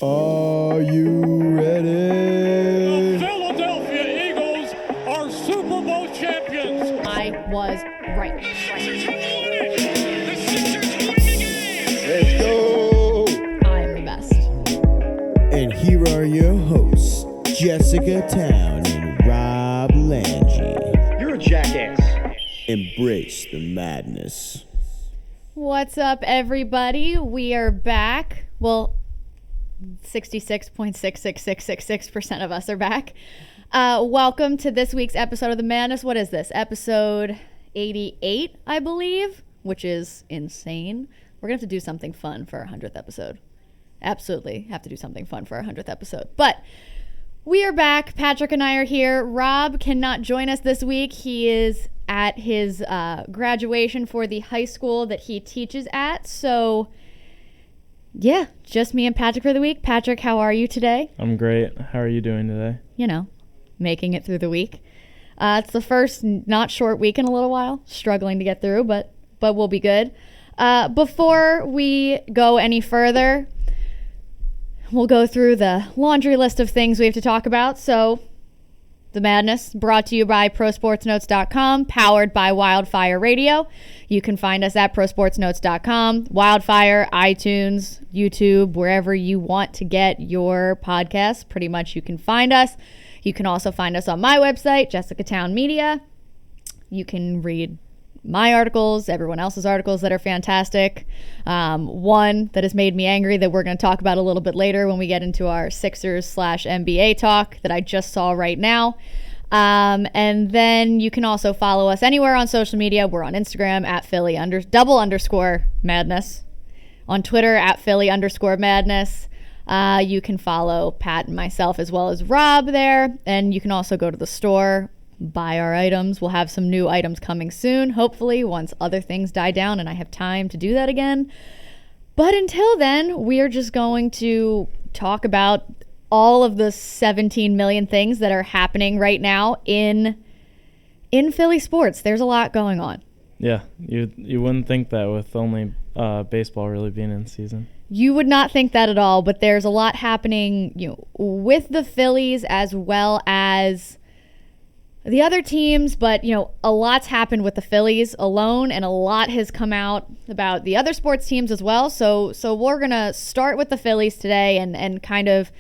Are you ready? The Philadelphia Eagles are Super Bowl champions. I was right. Let's go! I am the best. And here are your hosts, Jessica Town and Rob Lange. You're a jackass. Embrace the madness. What's up, everybody? We are back. Well, 66.66666% of us are back. Welcome to this week's episode of The Madness. What is this? Episode 88, I believe, which is insane. We're going to have to do something fun for our 100th episode. Absolutely have to do something fun for our 100th episode. But we are back. Patrick and I are here. Rob cannot join us this week. He is at his graduation for the high school that he teaches at. So, yeah, just me and Patrick for the week. Patrick, how are you today? I'm great. How are you doing today? You know, making it through the week. It's the first not short week in a little while. Struggling to get through, but we'll be good. Before we go any further, we'll go through the laundry list of things we have to talk about. So, The Madness, brought to you by ProSportsNotes.com, powered by Wildfire Radio. You can find us at ProSportsNotes.com, Wildfire, iTunes, YouTube, wherever you want to get your podcasts. Pretty much you can find us. You can also find us on my website, Jessica Town Media. You can read my articles, everyone else's articles that are fantastic. One that has made me angry that we're going to talk about a little bit later when we get into our Sixers/NBA talk that I just saw right now. And then you can also follow us anywhere on social media. We're on Instagram at Philly_madness, on Twitter at Philly_madness. You can follow Pat and myself as well as Rob there. And you can also go to the store, buy our items. We'll have some new items coming soon, hopefully, once other things die down and I have time to do that again. But until then, we are just going to talk about all of the 17 million things that are happening right now in Philly sports. There's a lot going on. Yeah, you wouldn't think that with only baseball really being in season. You would not think that at all, but there's a lot happening, with the Phillies as well as the other teams, but, a lot's happened with the Phillies alone, and a lot has come out about the other sports teams as well. So we're going to start with the Phillies today and kind of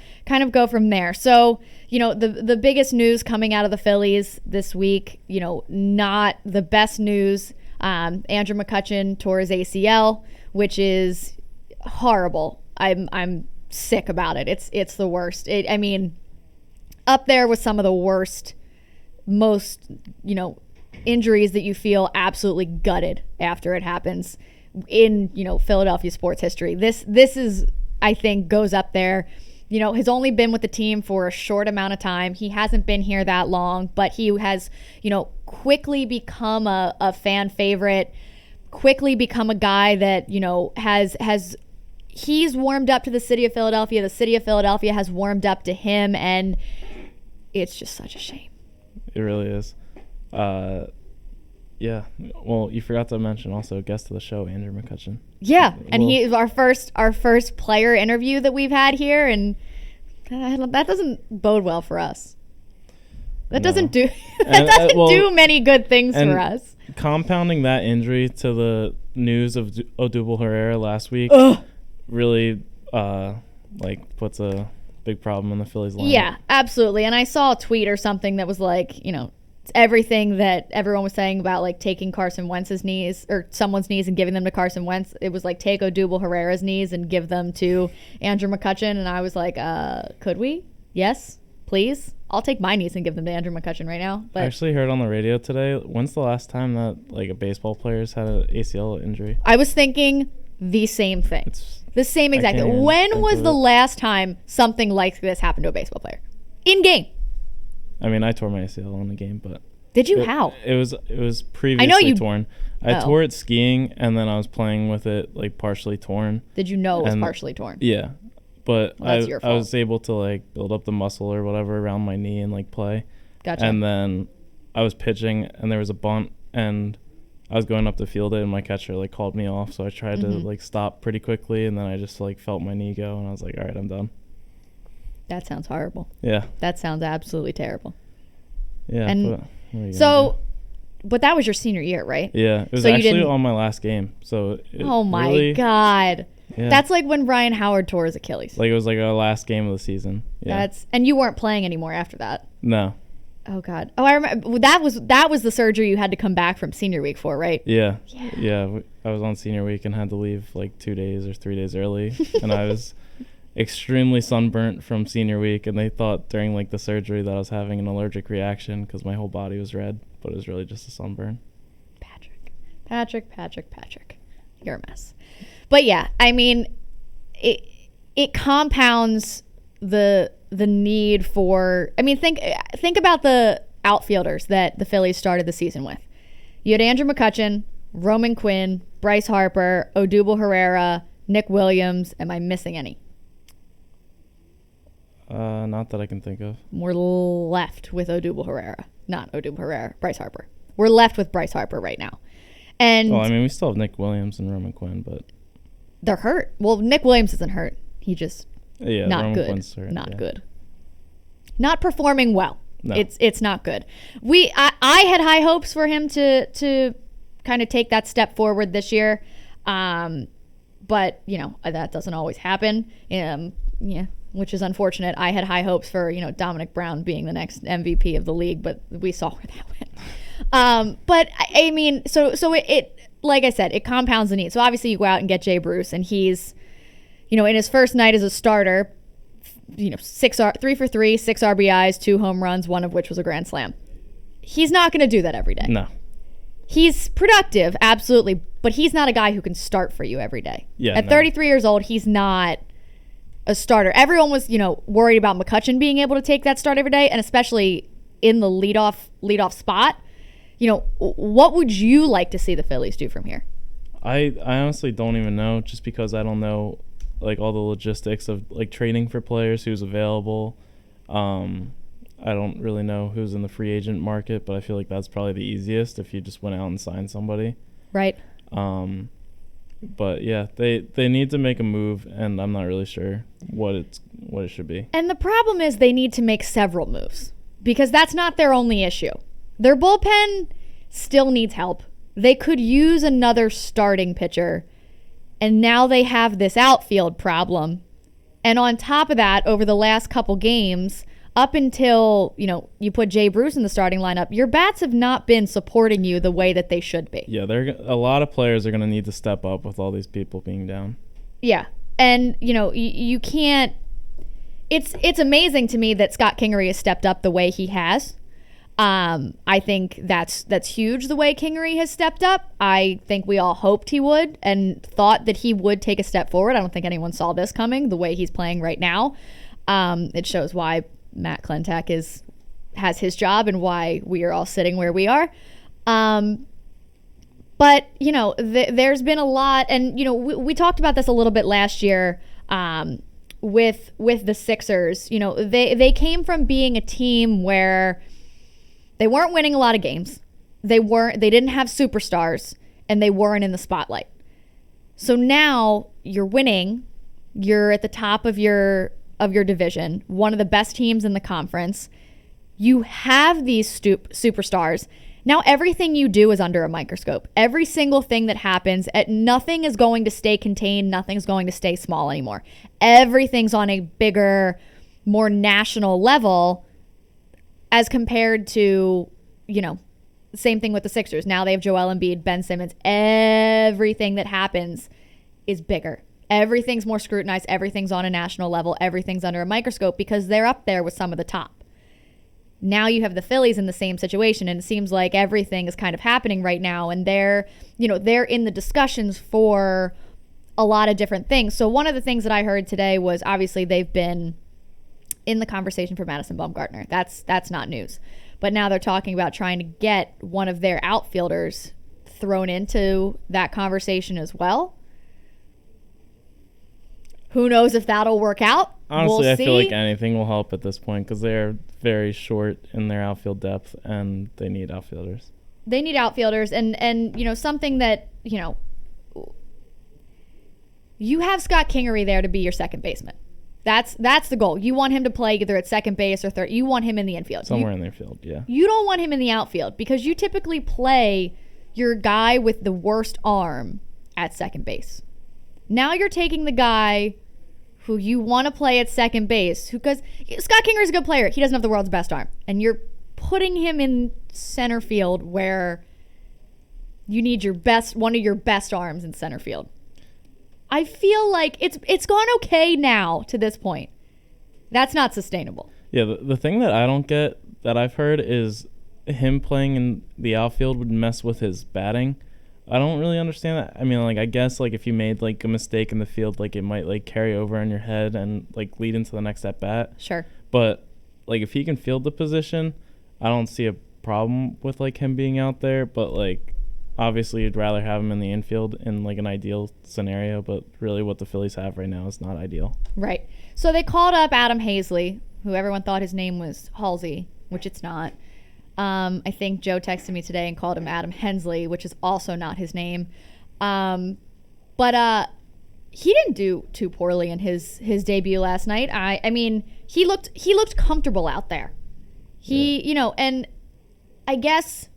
go from there. So, the biggest news coming out of the Phillies this week, not the best news. Andrew McCutchen tore his ACL, which is horrible. I'm sick about it. It's the worst. Up there with some of the worst, most injuries that you feel absolutely gutted after it happens in Philadelphia sports history. This is, I think, goes up there. Has only been with the team for a short amount of time. He hasn't been here that long, but he has quickly become a fan favorite, quickly become a guy that he's warmed up to the city of Philadelphia. The city of Philadelphia has warmed up to him, and it's just such a shame. It really is. Yeah. Well, you forgot to mention also guest of the show, Andrew McCutchen. Yeah, and he is our first player interview that we've had here, and that doesn't bode well for us. That doesn't do do many good things for us. Compounding that injury to the news of Odubel Herrera last week really puts a big problem in the Phillies lineup. Yeah, absolutely. And I saw a tweet or something that was like, it's everything that everyone was saying about taking Carson Wentz's knees or someone's knees and giving them to Carson Wentz. It was like take Odubel Herrera's knees and give them to Andrew McCutchen. And I was like, could we? Yes, please. I'll take my knees and give them to Andrew McCutchen right now. But I actually heard on the radio today, when's the last time that a baseball player's had an ACL injury? I was thinking the same thing. The same exact thing. When was the last time something like this happened to a baseball player? In game. I tore my ACL in the game, but did you? How? It was previously torn. I tore it skiing, and then I was playing with it partially torn. Did you know it was partially torn? Yeah, but that's your fault. I was able to build up the muscle or whatever around my knee and play. Gotcha. And then I was pitching, and there was a bunt, and I was going up to field it, and my catcher called me off, so I tried to stop pretty quickly, and then I just felt my knee go, and I was like, all right, I'm done. That sounds horrible. Yeah. That sounds absolutely terrible. Yeah. And what are you gonna so, but that was your senior year, right? do? Yeah. It was So you actually didn't- on my last game. So Oh my really, God. Yeah. That's like when Ryan Howard tore his Achilles. Like it was like our last game of the season. Yeah. And you weren't playing anymore after that. No. Oh God. Oh, I remember that was the surgery you had to come back from senior week for, right? Yeah. Yeah. I was on senior week and had to leave like 2 days or 3 days early, and I was extremely sunburnt from senior week, and they thought during like the surgery that I was having an allergic reaction because my whole body was red, but it was really just a sunburn. Patrick. You're a mess. But yeah, I mean, it compounds the need for. I mean, think about the outfielders that the Phillies started the season with. You had Andrew McCutchen, Roman Quinn, Bryce Harper, Odubel Herrera, Nick Williams. Am I missing any? Not that I can think of. We're left with Odubel Herrera. Not Odubel Herrera, Bryce Harper. We're left with Bryce Harper right now. And Well, I mean, we still have Nick Williams and Roman Quinn, but they're hurt. Well, Nick Williams isn't hurt. He just yeah, not Roman good. Quinn's hurt, Not yeah. good. Not performing well. No. It's not good. I had high hopes for him to kind of take that step forward this year. But, that doesn't always happen. Yeah, which is unfortunate. I had high hopes for, Dominic Brown being the next MVP of the league, but we saw where that went. But I mean, so it like I said, it compounds the need. So obviously you go out and get Jay Bruce, and he's, in his first night as a starter, 3 for 3, 6 RBIs, 2 home runs, one of which was a grand slam. He's not going to do that every day. No. He's productive, absolutely, but he's not a guy who can start for you every day. Yeah, At no. 33 years old, he's not a starter. Everyone was, worried about McCutchen being able to take that start every day, and especially in the leadoff spot. What would you like to see the Phillies do from here? I honestly don't even know, just because I don't know like all the logistics of like trading for players, who's available. I don't really know who's in the free agent market, but I feel like that's probably the easiest if you just went out and signed somebody. Right. But yeah, they need to make a move, and I'm not really sure what it should be. And the problem is they need to make several moves, because that's not their only issue. Their bullpen still needs help. They could use another starting pitcher, and now they have this outfield problem. And on top of that, over the last couple games, up until, you put Jay Bruce in the starting lineup, your bats have not been supporting you the way that they should be. Yeah, a lot of players are going to need to step up with all these people being down. Yeah. And, you can't. It's amazing to me that Scott Kingery has stepped up the way he has. I think that's huge, the way Kingery has stepped up. I think we all hoped he would and thought that he would take a step forward. I don't think anyone saw this coming, the way he's playing right now. It shows why Matt Klentak has his job and why we are all sitting where we are. But, there's been a lot, and, we talked about this a little bit last year with the Sixers. They came from being a team where they weren't winning a lot of games. They didn't have superstars, and they weren't in the spotlight. So now you're winning. You're at the top of your division, one of the best teams in the conference. You have these superstars. Now everything you do is under a microscope. Every single thing that happens, nothing is going to stay contained. Nothing's going to stay small anymore. Everything's on a bigger, more national level, as compared to, same thing with the Sixers. Now they have Joel Embiid, Ben Simmons. Everything that happens is bigger. Everything's more scrutinized. Everything's on a national level. Everything's under a microscope because they're up there with some of the top. Now you have the Phillies in the same situation, and it seems like everything is kind of happening right now, and they're in the discussions for a lot of different things. So one of the things that I heard today was, obviously they've been in the conversation for Madison Bumgarner. That's not news. But now they're talking about trying to get one of their outfielders thrown into that conversation as well. Who knows if that'll work out? Honestly, we'll I see. feel like anything will help at this point, because they're very short in their outfield depth, and they need outfielders. They need outfielders, and something that, you have Scott Kingery there to be your second baseman. That's the goal. You want him to play either at second base or third. You want him in the infield. Somewhere in the infield, yeah. You don't want him in the outfield because you typically play your guy with the worst arm at second base. Now you're taking the guy who you want to play at second base, because Scott Kinger's a good player. He doesn't have the world's best arm. And you're putting him in center field where you need one of your best arms in center field. I feel like it's gone okay now to this point. That's not sustainable. Yeah, the thing that I don't get that I've heard is him playing in the outfield would mess with his batting. I don't really understand that. I mean, like, I guess, like, if you made, like, a mistake in the field, like, it might, like, carry over in your head and, like, lead into the next at bat. Sure. But, like, if he can field the position, I don't see a problem with, like, him being out there. But, like, obviously you'd rather have him in the infield in, like, an ideal scenario. But really what the Phillies have right now is not ideal. Right. So they called up Adam Hazley, who everyone thought his name was Halsey, which it's not. I think Joe texted me today and called him Adam Hensley, which is also not his name. But he didn't do too poorly in his debut last night. I mean, he looked comfortable out there. And I guess,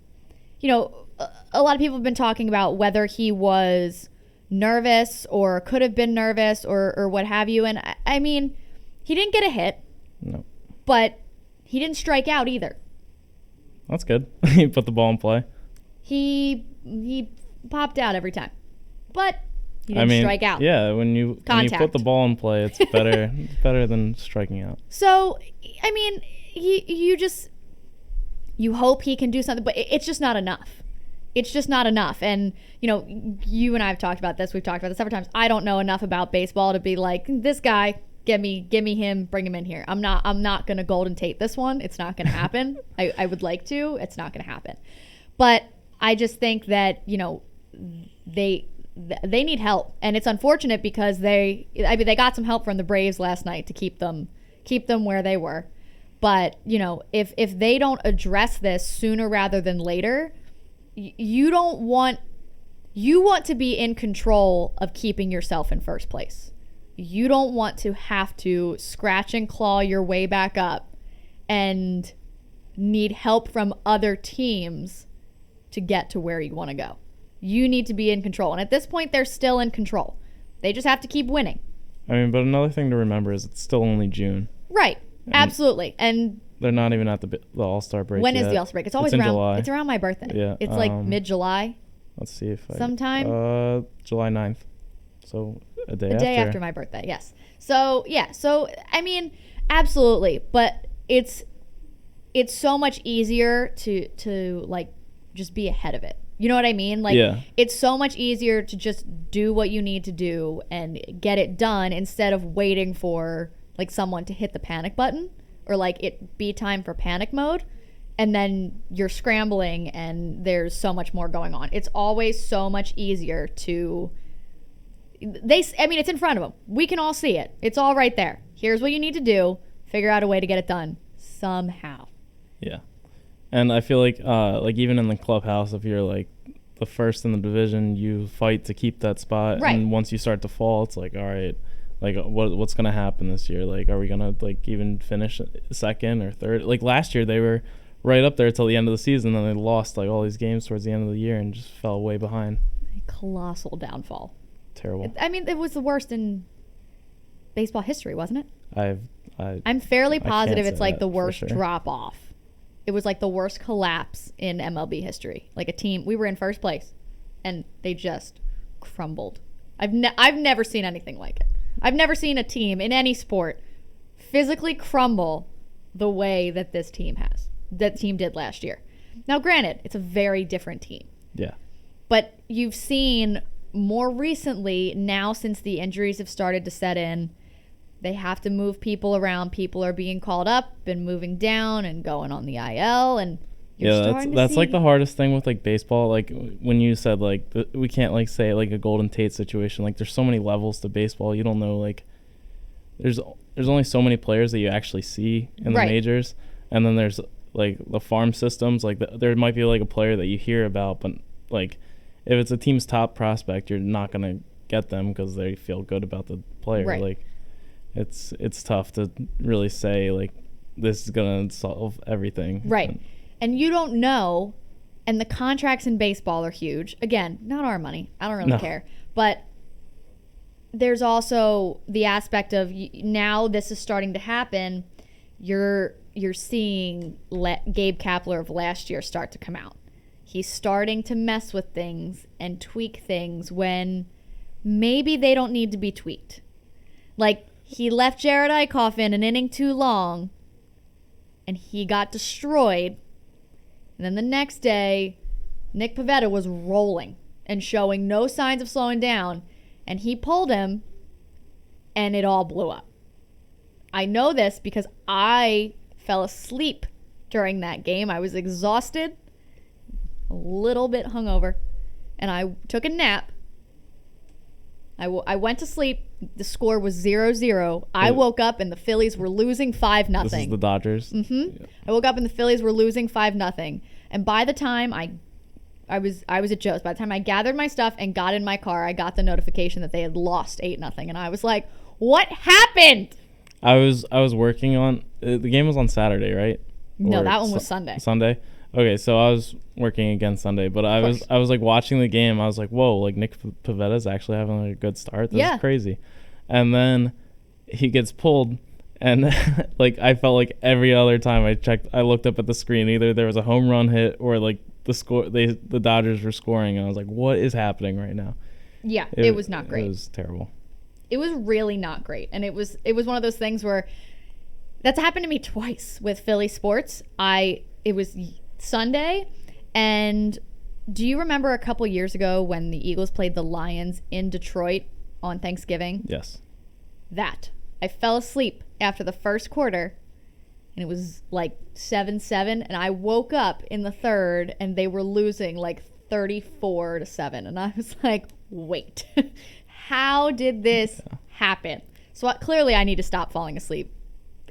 a lot of people have been talking about whether he was nervous or could have been nervous or what have you. And I mean, he didn't get a hit. No. But he didn't strike out either. That's good. He put the ball in play. He popped out every time, but he didn't strike out. Yeah, when you put the ball in play, it's better. It's better than striking out. So, I mean, you hope he can do something, but it's just not enough. It's just not enough. And you and I have talked about this. We've talked about this several times. I don't know enough about baseball to be like, this guy. Give me him, bring him in here. I'm not gonna Golden Tate this one. It's not gonna happen. I would like to. It's not gonna happen. But I just think that they need help, and it's unfortunate because they got some help from the Braves last night to keep them where they were. But if they don't address this sooner rather than later, you want to be in control of keeping yourself in first place. You don't want to have to scratch and claw your way back up and need help from other teams to get to where you want to go. You need to be in control. And at this point, they're still in control. They just have to keep winning. I mean, but another thing to remember is it's still only June. Right. Absolutely. And they're not even at the All-Star break When yet. is the All-Star break? It's always in around July. It's around my birthday. Yeah. It's like mid-July. Let's see if sometime July 9th. So a day after my birthday, yes. So I mean, absolutely, but it's so much easier to like just be ahead of it. You know what I mean? Like, It's so much easier to just do what you need to do and get it done instead of waiting for like someone to hit the panic button or like it be time for panic mode. And then you're scrambling and there's so much more going on. It's always so much easier to... it's in front of them. We can all see it. It's all right there. Here's what you need to do. Figure out a way to get it done somehow. Yeah. And I feel like even in the clubhouse, if you're like the first in the division, you fight to keep that spot. Right. And once you start to fall, it's like, all right, like what's going to happen this year? Like, are we going to like even finish second or third? Like last year, they were right up there till the end of the season, and they lost like all these games towards the end of the year and just fell way behind. A colossal downfall. Terrible. I mean, it was the worst in baseball history, wasn't it? I'm fairly positive it's like the worst sure. drop off. It was like the worst collapse in MLB history. Like a team, we were in first place, and they just crumbled. I've never seen anything like it. I've never seen a team in any sport physically crumble the way that this team has. That team did last year. Now, granted, it's a very different team. Yeah. But you've seen more recently, now since the injuries have started to set in, they have to move people around. People are being called up and moving down and going on the IL, and that's like the hardest thing with like baseball. Like when you said like we can't like say like a Golden Tate situation. Like there's so many levels to baseball. You don't know, like there's only so many players that you actually see in the majors, and then there's like the farm systems. Like there might be like a player that you hear about, but like if it's a team's top prospect, you're not gonna get them because they feel good about the player. Right. Like it's tough to really say like this is gonna solve everything. Right. And you don't know, and the contracts in baseball are huge. Again, not our money. I don't really care. But there's also the aspect of now this is starting to happen. You're seeing Gabe Kapler of last year start to come out. He's starting to mess with things and tweak things when maybe they don't need to be tweaked. Like, he left Jared Eichhoff in an inning too long, and he got destroyed. And then the next day, Nick Pivetta was rolling and showing no signs of slowing down, and he pulled him, and it all blew up. I know this because I fell asleep during that game. I was exhausted, a little bit hungover, and I took a nap. I went to sleep. The score was 0-0. I woke up and the Phillies were losing 5-0. This is the Dodgers. Mm-hmm. Yeah. I woke up and the Phillies were losing 5-0. And by the time I was at Joe's, by the time I gathered my stuff and got in my car, I got the notification that they had lost 8-0, and I was like, "What happened?" I was working on the game was on Saturday, right? No, that one was Sunday. Sunday. Okay, so I was working again Sunday, but I was like watching the game. I was like, whoa, like Nick Pavetta's actually having a good start. This is crazy. And then he gets pulled, and like I felt like every other time I looked up at the screen, either there was a home run hit or like the Dodgers were scoring, and I was like, what is happening right now? Yeah, it was not great. It was terrible. It was really not great, and it was one of those things where that's happened to me twice with Philly sports. It was Sunday, and do you remember a couple years ago when the Eagles played the Lions in Detroit on Thanksgiving? Yes. I fell asleep after the first quarter, and it was like 7-7, and I woke up in the third, and they were losing like 34-7, and I was like, wait, how did this happen? So clearly I need to stop falling asleep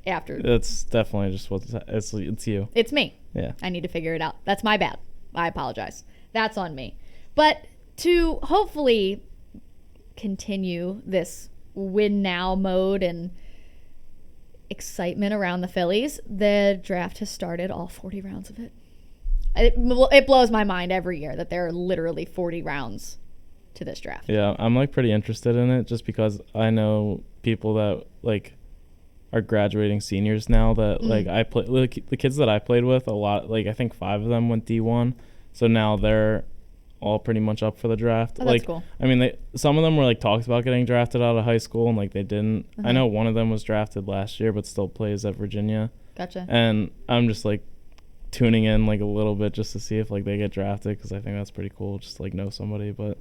after. That's definitely just it's you. It's me. Yeah. I need to figure it out. That's my bad. I apologize. That's on me. But to hopefully continue this win now mode and excitement around the Phillies, the draft has started, all 40 rounds of it. It blows my mind every year that there are literally 40 rounds to this draft. Yeah, I'm like pretty interested in it just because I know people that like are graduating seniors now that like I play like, the kids that I played with a lot, like I think 5 of them went D1, so now they're all pretty much up for the draft. Oh, like that's cool. I mean, some of them were like talked about getting drafted out of high school and like they didn't. I know one of them was drafted last year but still plays at Virginia. Gotcha. And I'm just like tuning in like a little bit just to see if like they get drafted because I think that's pretty cool just to like know somebody, but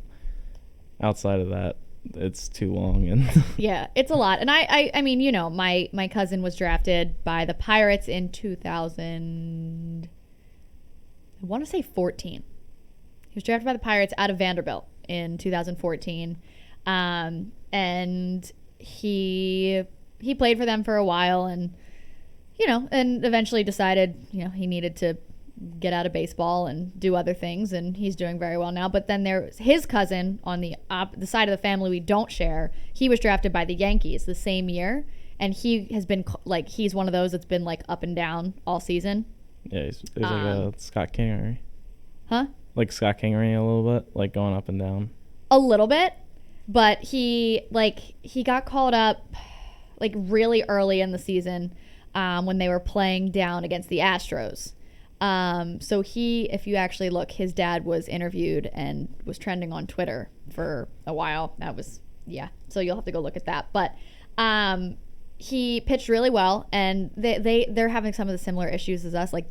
outside of that it's too long. And yeah, it's a lot. And I mean, you know, my cousin was drafted by the Pirates in 2000, I want to say 14. He was drafted by the Pirates out of Vanderbilt in 2014. And he played for them for a while, and you know, and eventually decided, you know, he needed to get out of baseball and do other things, and he's doing very well now. But then there's his cousin on the side of the family we don't share. He was drafted by the Yankees the same year, and he has been like, he's one of those that's been like up and down all season. Yeah, he's like a Scott Kingery. Huh? Like Scott Kingery a little bit, like going up and down. A little bit, but he got called up like really early in the season when they were playing down against the Astros. So if you actually look, his dad was interviewed and was trending on Twitter for a while. So you'll have to go look at that. But he pitched really well, and they're having some of the similar issues as us. Like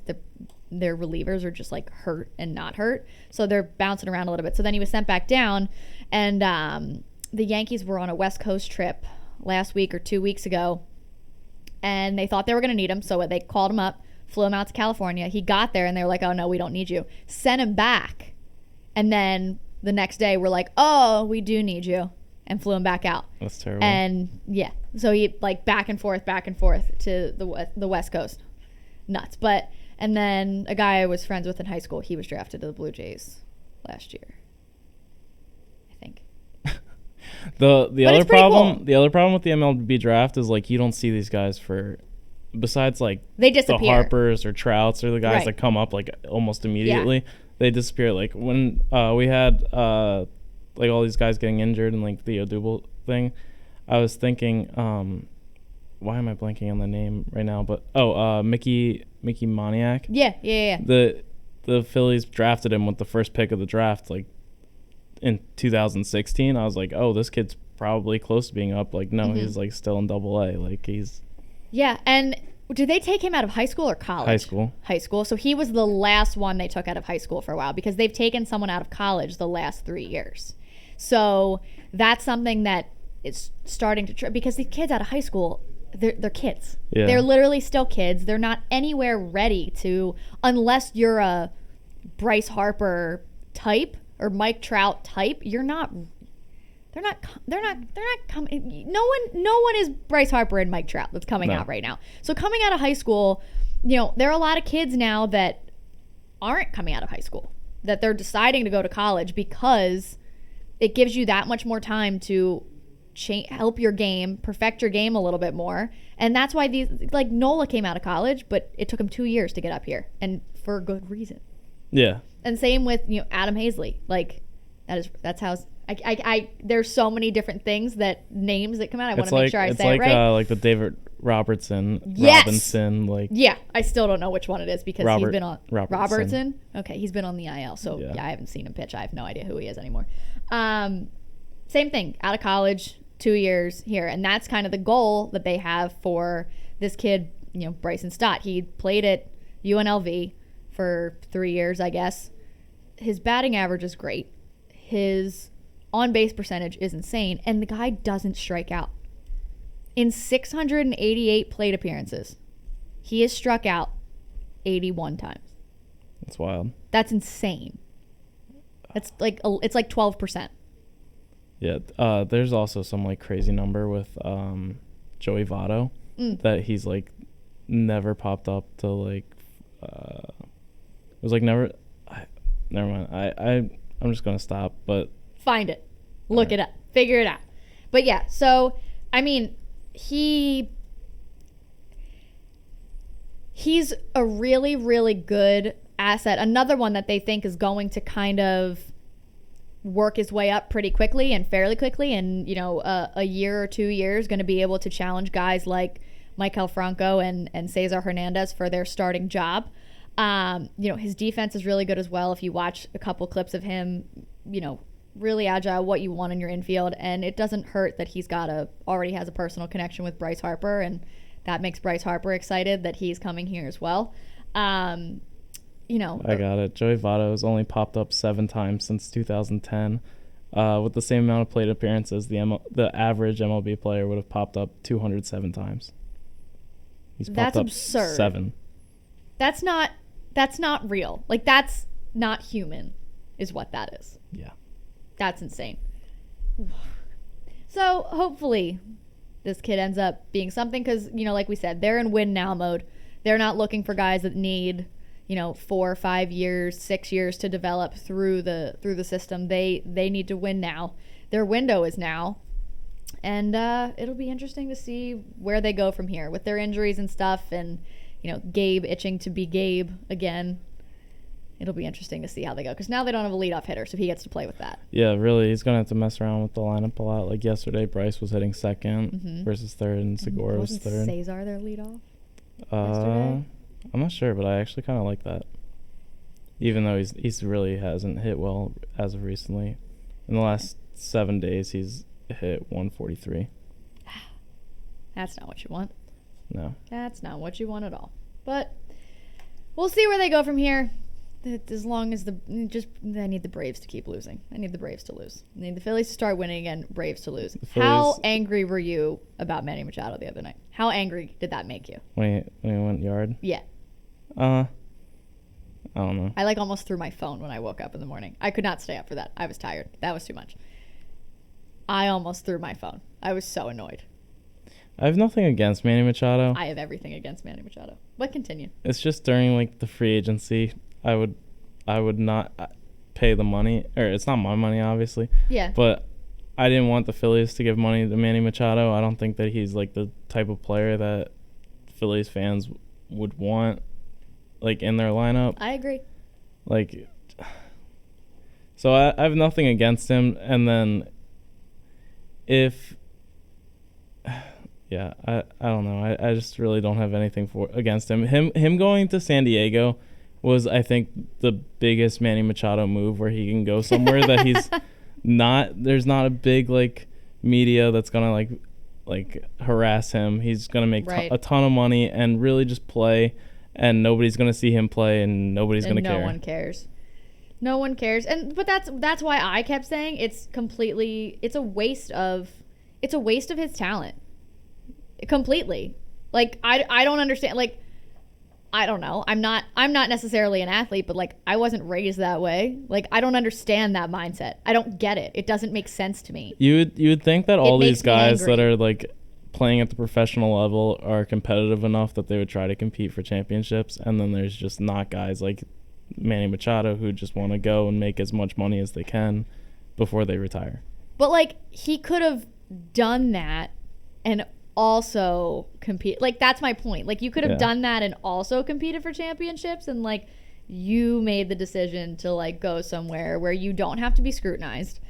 their relievers are just like hurt and not hurt, so they're bouncing around a little bit. So then he was sent back down, and the Yankees were on a West Coast trip last week or 2 weeks ago, and they thought they were going to need him, so they called him up, flew him out to California. He got there, and they were like, oh, no, we don't need you. Sent him back. And then the next day, we're like, oh, we do need you, and flew him back out. That's terrible. And, yeah, so he, like, back and forth to the West Coast. Nuts. And then a guy I was friends with in high school, he was drafted to the Blue Jays last year, I think. The But other it's pretty problem cool. the other problem with the MLB draft is like you don't see these guys for besides like They the disappear. Harpers or Trouts or the guys Right. that come up like almost immediately. They disappear. Like when we had like all these guys getting injured and like the Odubel thing, I was thinking why am I blanking on the name right now? But Mickey Moniak. Yeah. The Phillies drafted him with the first pick of the draft, like in 2016. I was like, oh, this kid's probably close to being up. Like, no, he's like still in Double-A. Like he's And did they take him out of high school or college? high school. High school. So he was the last one they took out of high school for a while because they've taken someone out of college the last 3 years. So that's something that is starting to because the kids out of high school, they're kids. Yeah. They're literally still kids. They're not anywhere ready to, unless you're a Bryce Harper type or Mike Trout type. You're not. They're not coming. No one is Bryce Harper and Mike Trout that's coming out right now. So coming out of high school, there are a lot of kids now that aren't coming out of high school, that they're deciding to go to college because it gives you that much more time to help your game, perfect your game a little bit more. And that's why these, like Nola came out of college, but it took him 2 years to get up here, and for a good reason. Yeah. And same with Adam Hazley. Like that's how I there's so many different things names that come out. I want to make sure I say it right. Like the David Robinson. Yeah, I still don't know which one it is because he's been on Robertson. Okay, he's been on the IL, so yeah, I haven't seen him pitch. I have no idea who he is anymore. Same thing, out of college, 2 years here, and that's kind of the goal that they have for this kid, Bryson Stott. He played at UNLV for 3 years, I guess. His batting average is great. His on-base percentage is insane, and the guy doesn't strike out. In 688 plate appearances, he has struck out 81 times. That's wild. That's insane. It's like 12%. Yeah, there's also some like crazy number with Joey Votto that he's like never popped up to like it was like never mind. I'm just gonna stop, but find it, look it up, figure it out. But yeah, so I mean, he's a really, really good asset. Another one that they think is going to kind of work his way up pretty quickly and fairly quickly, and a year or 2 years going to be able to challenge guys like Maikel Franco and Cesar Hernandez for their starting job. His defense is really good as well. If you watch a couple clips of him, really agile, what you want in your infield, and it doesn't hurt that he's already has a personal connection with Bryce Harper, and that makes Bryce Harper excited that he's coming here as well. I got it. Joey Votto has only popped up 7 times since 2010. With the same amount of plate appearances, the average MLB player would have popped up 207 times. He's popped up absurd. 7. That's not real. Like, that's not human is what that is. Yeah. That's insane. So hopefully this kid ends up being something because, like we said, they're in win now mode. They're not looking for guys that need 4 or 5 years, 6 years to develop through the system. They need to win now. Their window is now. And it'll be interesting to see where they go from here with their injuries and stuff, and Gabe itching to be Gabe again. It'll be interesting to see how they go because now they don't have a leadoff hitter, so he gets to play with that. Yeah, really, he's gonna have to mess around with the lineup a lot. Like yesterday, Bryce was hitting second versus third, and Segura was third. Cesar their leadoff yesterday? I'm not sure, but I actually kind of like that. Even though he's really hasn't hit well as of recently. In the last 7 days, he's hit 143. That's not what you want. No. That's not what you want at all. But we'll see where they go from here. As long as I need the Braves to keep losing. I need the Braves to lose. I need the Phillies to start winning again, Braves to lose. How angry were you about Manny Machado the other night? How angry did that make you? When he went yard? Yeah. I don't know. I almost threw my phone when I woke up in the morning. I could not stay up for that. I was tired. That was too much. I almost threw my phone. I was so annoyed. I have nothing against Manny Machado. I have everything against Manny Machado. But continue. It's just during the free agency, I would not pay the money, or it's not my money obviously. Yeah. But I didn't want the Phillies to give money to Manny Machado. I don't think that he's like the type of player that Phillies fans would want like in their lineup. I agree. Like, so I have nothing against him. And then if, yeah, I don't know. I just really don't have anything against him. Him going to San Diego was, I think, the biggest Manny Machado move where he can go somewhere that he's there's not a big like media that's gonna like harass him. He's gonna make a ton of money and really just play, and nobody's gonna see him play, and nobody's gonna care. No one cares. But that's why I kept saying it's a waste of his talent. Completely. Like I don't understand. Like, I don't know. I'm not necessarily an athlete, but like I wasn't raised that way. Like I don't understand that mindset. I don't get it. It doesn't make sense to me. You would think that all these guys that are like playing at the professional level are competitive enough that they would try to compete for championships, and then there's just not guys like Manny Machado who just want to go and make as much money as they can before they retire. But like he could have done that and also compete. Like that's my point. Like you could have done that and also competed for championships, and like you made the decision to like go somewhere where you don't have to be scrutinized.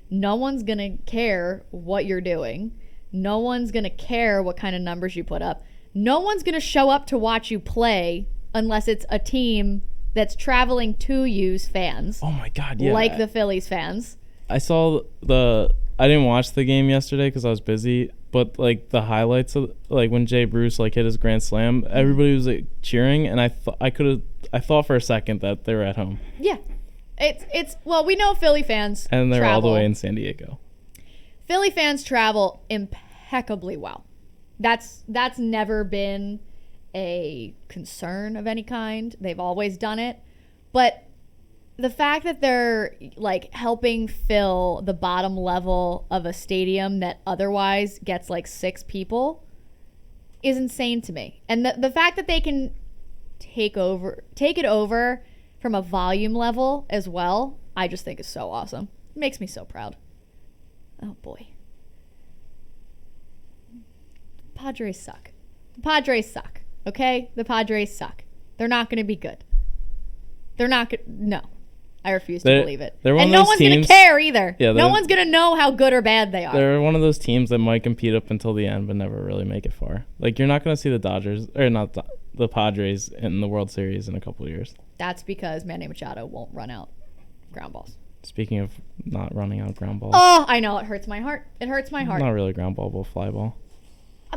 No one's gonna care what you're doing. No one's gonna care what kind of numbers you put up. No one's gonna show up to watch you play unless it's a team that's traveling to you's fans. Oh my God, yeah. Like the Phillies fans. I didn't watch the game yesterday because I was busy, but like the highlights of like when Jay Bruce like hit his grand slam, everybody was like cheering, and I thought for a second that they were at home. Yeah, it's well, we know Philly fans and they're travel. all the way in San Diego. Philly fans travel impeccably well. That's never been a concern of any kind. They've always done it, but the fact that they're like helping fill the bottom level of a stadium that otherwise gets like 6 people is insane to me. And the fact that they can take it over from a volume level as well, I just think is so awesome. It makes me so proud. Oh boy. Padres suck. The Padres suck. Okay? The Padres suck. They're not going to be good. They're not good. No. I refuse to believe it. And no one's going to care either. Yeah, no one's going to know how good or bad they are. They're one of those teams that might compete up until the end but never really make it far. Like, you're not going to see the Dodgers, or not the Padres in the World Series in a couple of years. That's because Manny Machado won't run out ground balls. Speaking of not running out ground balls. Oh, I know. It hurts my heart. It hurts my heart. Not really ground ball, but fly ball.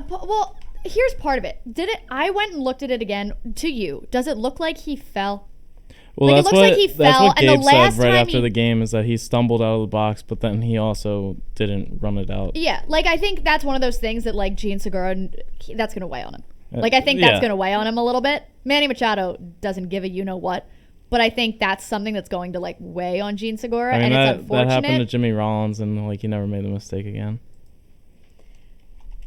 Well, here's part of it. I went and looked at it again. To you, does it look like he fell? Well, like, that's what Gabe said right after the game, is that he stumbled out of the box, but then he also didn't run it out. Yeah, like I think that's one of those things that like Gene Segura, that's going to weigh on him. Like I think that's going to weigh on him a little bit. Manny Machado doesn't give a you-know-what, but I think that's something that's going to like weigh on Gene Segura, and it's unfortunate. That happened to Jimmy Rollins, and like he never made the mistake again.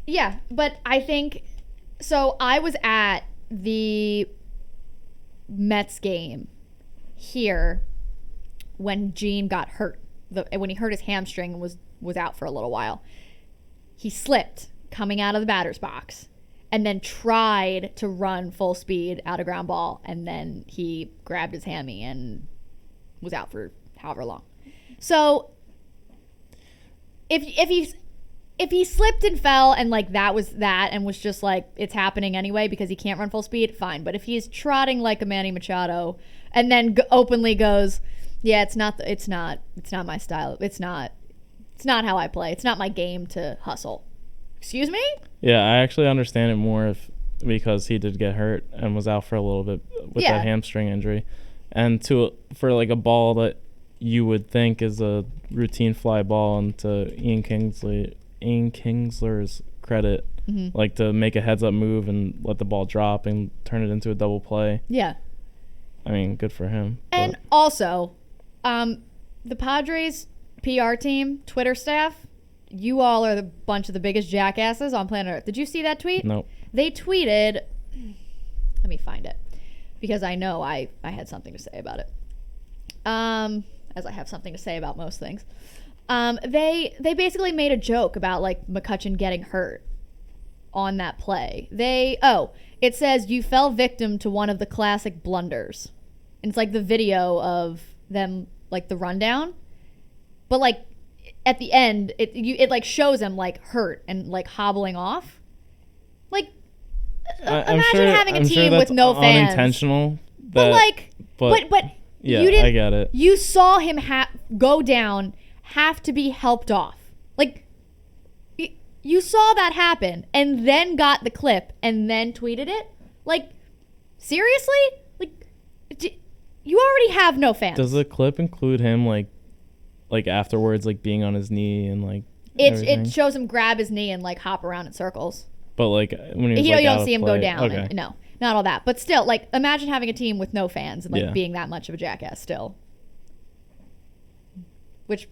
Yeah, but I think so. I was at the Mets game here when Gene got hurt. When he hurt his hamstring and was out for a little while. He slipped coming out of the batter's box and then tried to run full speed out of ground ball, and then he grabbed his hammy and was out for however long. So if he slipped and fell and like that was that and was just like it's happening anyway because he can't run full speed, fine. But if he's trotting like a Manny Machado and then openly goes, yeah, it's not my style. It's not how I play. It's not my game to hustle. Excuse me? Yeah, I actually understand it more because he did get hurt and was out for a little bit with that hamstring injury. And for like a ball that you would think is a routine fly ball, and to Ian Kinsler's credit, like to make a heads-up move and let the ball drop and turn it into a double play. Yeah. I mean, good for him. And also, the Padres PR team, Twitter staff, you all are the bunch of the biggest jackasses on planet Earth. Did you see that tweet? Nope. They tweeted, let me find it, because I know I had something to say about it. As I have something to say about most things. They basically made a joke about like McCutchen getting hurt on that play. It says you fell victim to one of the classic blunders. And it's like the video of them, like the rundown. But like at the end, it like shows him like hurt and like hobbling off. Like imagine having a team with no fans. Unintentional. But yeah, you didn't, I get it. You saw him go down, have to be helped off. Like you saw that happen and then got the clip and then tweeted it. Like seriously? Like you already have no fans. Does the clip include him like afterwards, like being on his knee and like it shows him grab his knee and like hop around in circles? But like when he was, you like, don't see him go down. Okay. No, not all that. But still, like imagine having a team with no fans and like Yeah. being that much of a jackass still. Which,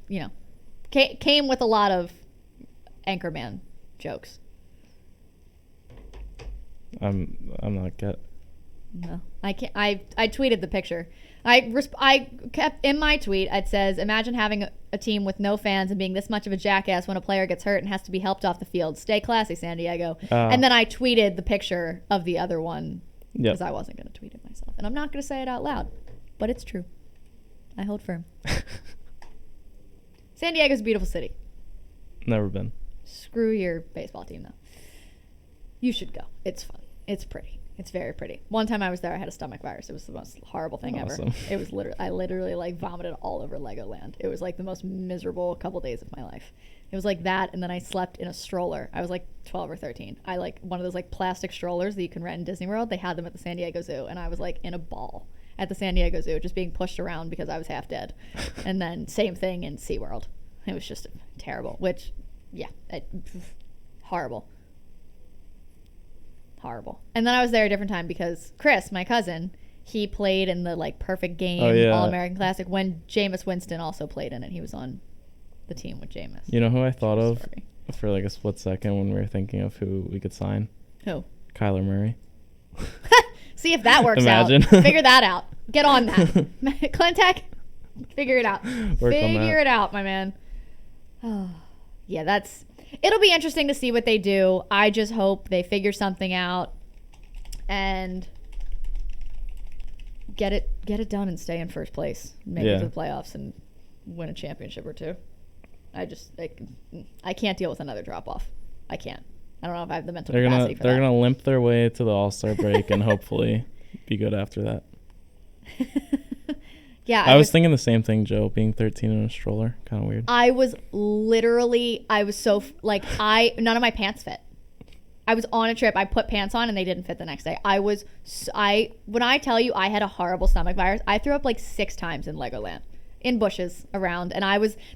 came with a lot of Anchorman jokes. I'm not No, I can't. I tweeted the picture. I kept in my tweet. It says, "Imagine having a team with no fans and being this much of a jackass when a player gets hurt and has to be helped off the field. Stay classy, San Diego." And then I tweeted the picture of the other one because I wasn't going to tweet it myself, and I'm not going to say it out loud, but it's true. I hold firm. San Diego's a beautiful city. Never been. Screw your baseball team though. You should go. It's fun. It's pretty. It's very pretty. One time I was there, I had a stomach virus. It was the most horrible thing ever. It was I literally like vomited all over Legoland. It was like the most miserable couple days of my life. It was like that, and then I slept in a stroller. I was like 12 or 13. I like one of those like plastic strollers that you can rent in Disney World. They had them at the San Diego Zoo, and I was like in a ball at the San Diego Zoo, just being pushed around because I was half dead. And then same thing in SeaWorld. It was just terrible. Horrible. And then I was there a different time because Chris, my cousin, he played in the like perfect game All-American Classic when Jameis Winston also played in it. He was on the team with Jameis. You know who I thought of for like a split second when we were thinking of who we could sign? Who? Kyler Murray. See if that works Imagine. out. Figure that out. Get on that. Clintek, figure it out. Figure it out, my man. Yeah, it'll be interesting to see what they do. I just hope they figure something out and get it done and stay in first place. Make it to the playoffs and win a championship or two. I can't deal with another drop off. I can't. I don't know if I have the mental capacity for that. They're gonna limp their way to the All-Star break and hopefully be good after that. Yeah, I was thinking the same thing, Joe, being 13 in a stroller. Kind of weird. I was so none of my pants fit. I was on a trip. I put pants on and they didn't fit the next day. When I tell you I had a horrible stomach virus, I threw up like 6 times in Legoland, in bushes around, and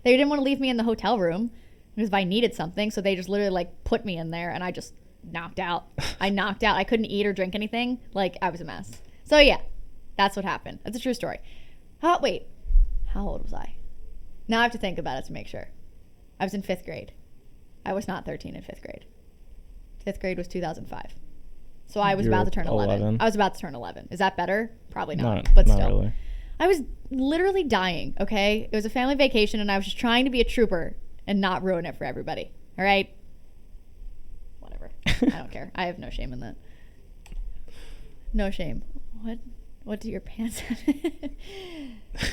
they didn't want to leave me in the hotel room because if I needed something, so they just literally like put me in there and I just knocked out. I couldn't eat or drink anything. Like I was a mess. So yeah, that's what happened. That's a true story. Oh, wait. How old was I? Now I have to think about it to make sure. I was in 5th grade. I was not 13 in 5th grade. 5th grade was 2005. So I was about to turn 11. I was about to turn 11. Is that better? Probably not. But still. Not really. I was literally dying, okay? It was a family vacation, and I was just trying to be a trooper and not ruin it for everybody. All right? Whatever. I don't care. I have no shame in that. No shame. What do your pants have?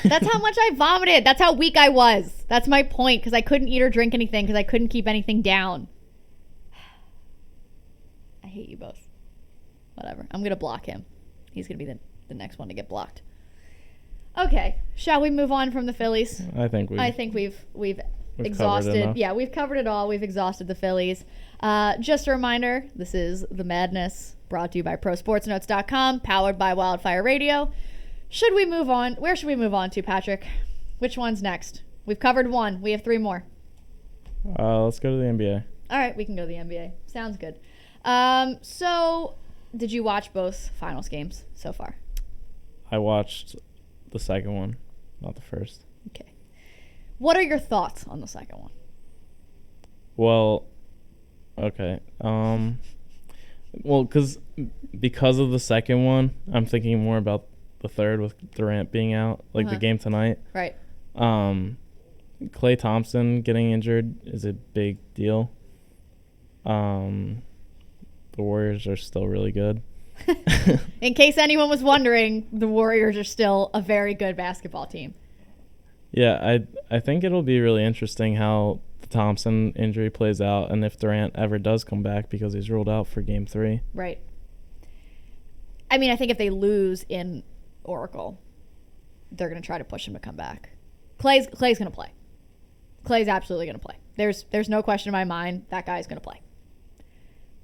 That's how much I vomited. That's how weak I was. That's my point, because I couldn't eat or drink anything because I couldn't keep anything down. I hate you both. Whatever. I'm going to block him. He's going to be the next one to get blocked. Okay. Shall we move on from the Phillies? I think we've exhausted. Yeah, we've covered it all. We've exhausted the Phillies. Just a reminder, this is The Madness, brought to you by ProSportsNotes.com, powered by Wildfire Radio. Should we move on? Where should we move on to, Patrick? Which one's next? We've covered one. We have 3 more. Let's go to the NBA. All right, we can go to the NBA. Sounds good. So, did you watch both finals games so far? I watched the second one, not the first. Okay. What are your thoughts on the second one? Well, okay. Well, because of the second one, I'm thinking more about the third with Durant being out, like the game tonight. Right. Klay Thompson getting injured is a big deal. The Warriors are still really good. In case anyone was wondering, the Warriors are still a very good basketball team. Yeah, I think it'll be really interesting how the Thompson injury plays out and if Durant ever does come back because he's ruled out for Game 3. Right. I mean, I think if they lose in Oracle, they're going to try to push him to come back. Clay's going to play. Clay's absolutely going to play. There's no question in my mind that guy's going to play.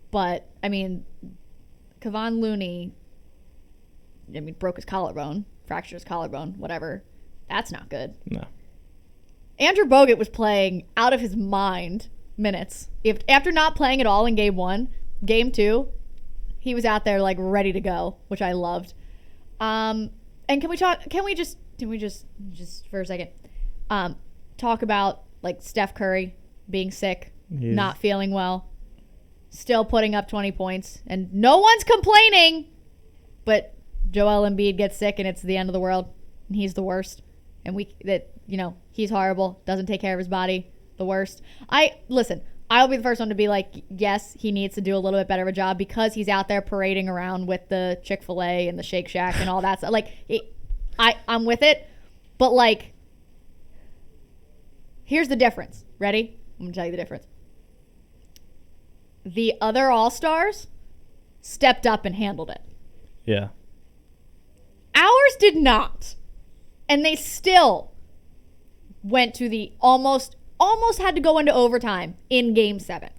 But, I mean, Kevon Looney, broke his collarbone, fractured his collarbone, whatever. That's not good. No. Andrew Bogut was playing out of his mind minutes. After not playing at all in Game 1, Game 2, he was out there like ready to go, which I loved. And can we just for a second talk about like Steph Curry being sick, not feeling well, still putting up 20 points, and no one's complaining, but Joel Embiid gets sick and it's the end of the world and he's the worst. And he's horrible, doesn't take care of his body, the worst. I'll be the first one to be like, yes, he needs to do a little bit better of a job because he's out there parading around with the Chick-fil-A and the Shake Shack and all that stuff. Like, I'm with it, but like, here's the difference. Ready? I'm going to tell you the difference. The other All-Stars stepped up and handled it. Yeah. Ours did not. And they still went to the almost had to go into overtime in Game 7.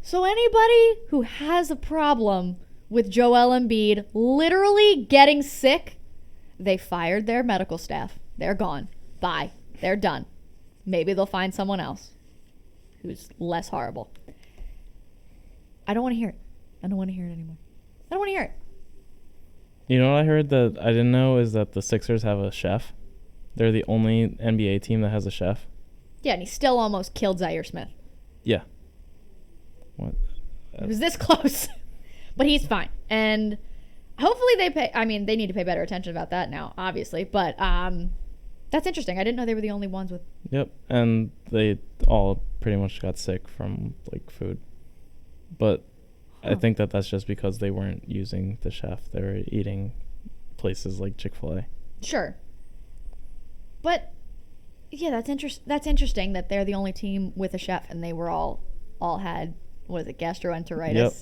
So anybody who has a problem with Joel Embiid literally getting sick, they fired their medical staff. They're gone. Bye. They're done. Maybe they'll find someone else who's less horrible. I don't want to hear it. I don't want to hear it anymore. I don't want to hear it. You know what I heard that I didn't know is that the Sixers have a chef. They're the only NBA team that has a chef. Yeah, and he still almost killed Zaire Smith. Yeah. What? It was this close. But he's fine. And hopefully they need to pay better attention about that now, obviously. But that's interesting. I didn't know they were the only ones with... Yep, and they all pretty much got sick from, like, food. But I think that's just because they weren't using the chef. They were eating places like Chick-fil-A. Sure. But, yeah, that's interesting that they're the only team with a chef and they were all had, gastroenteritis? Yep.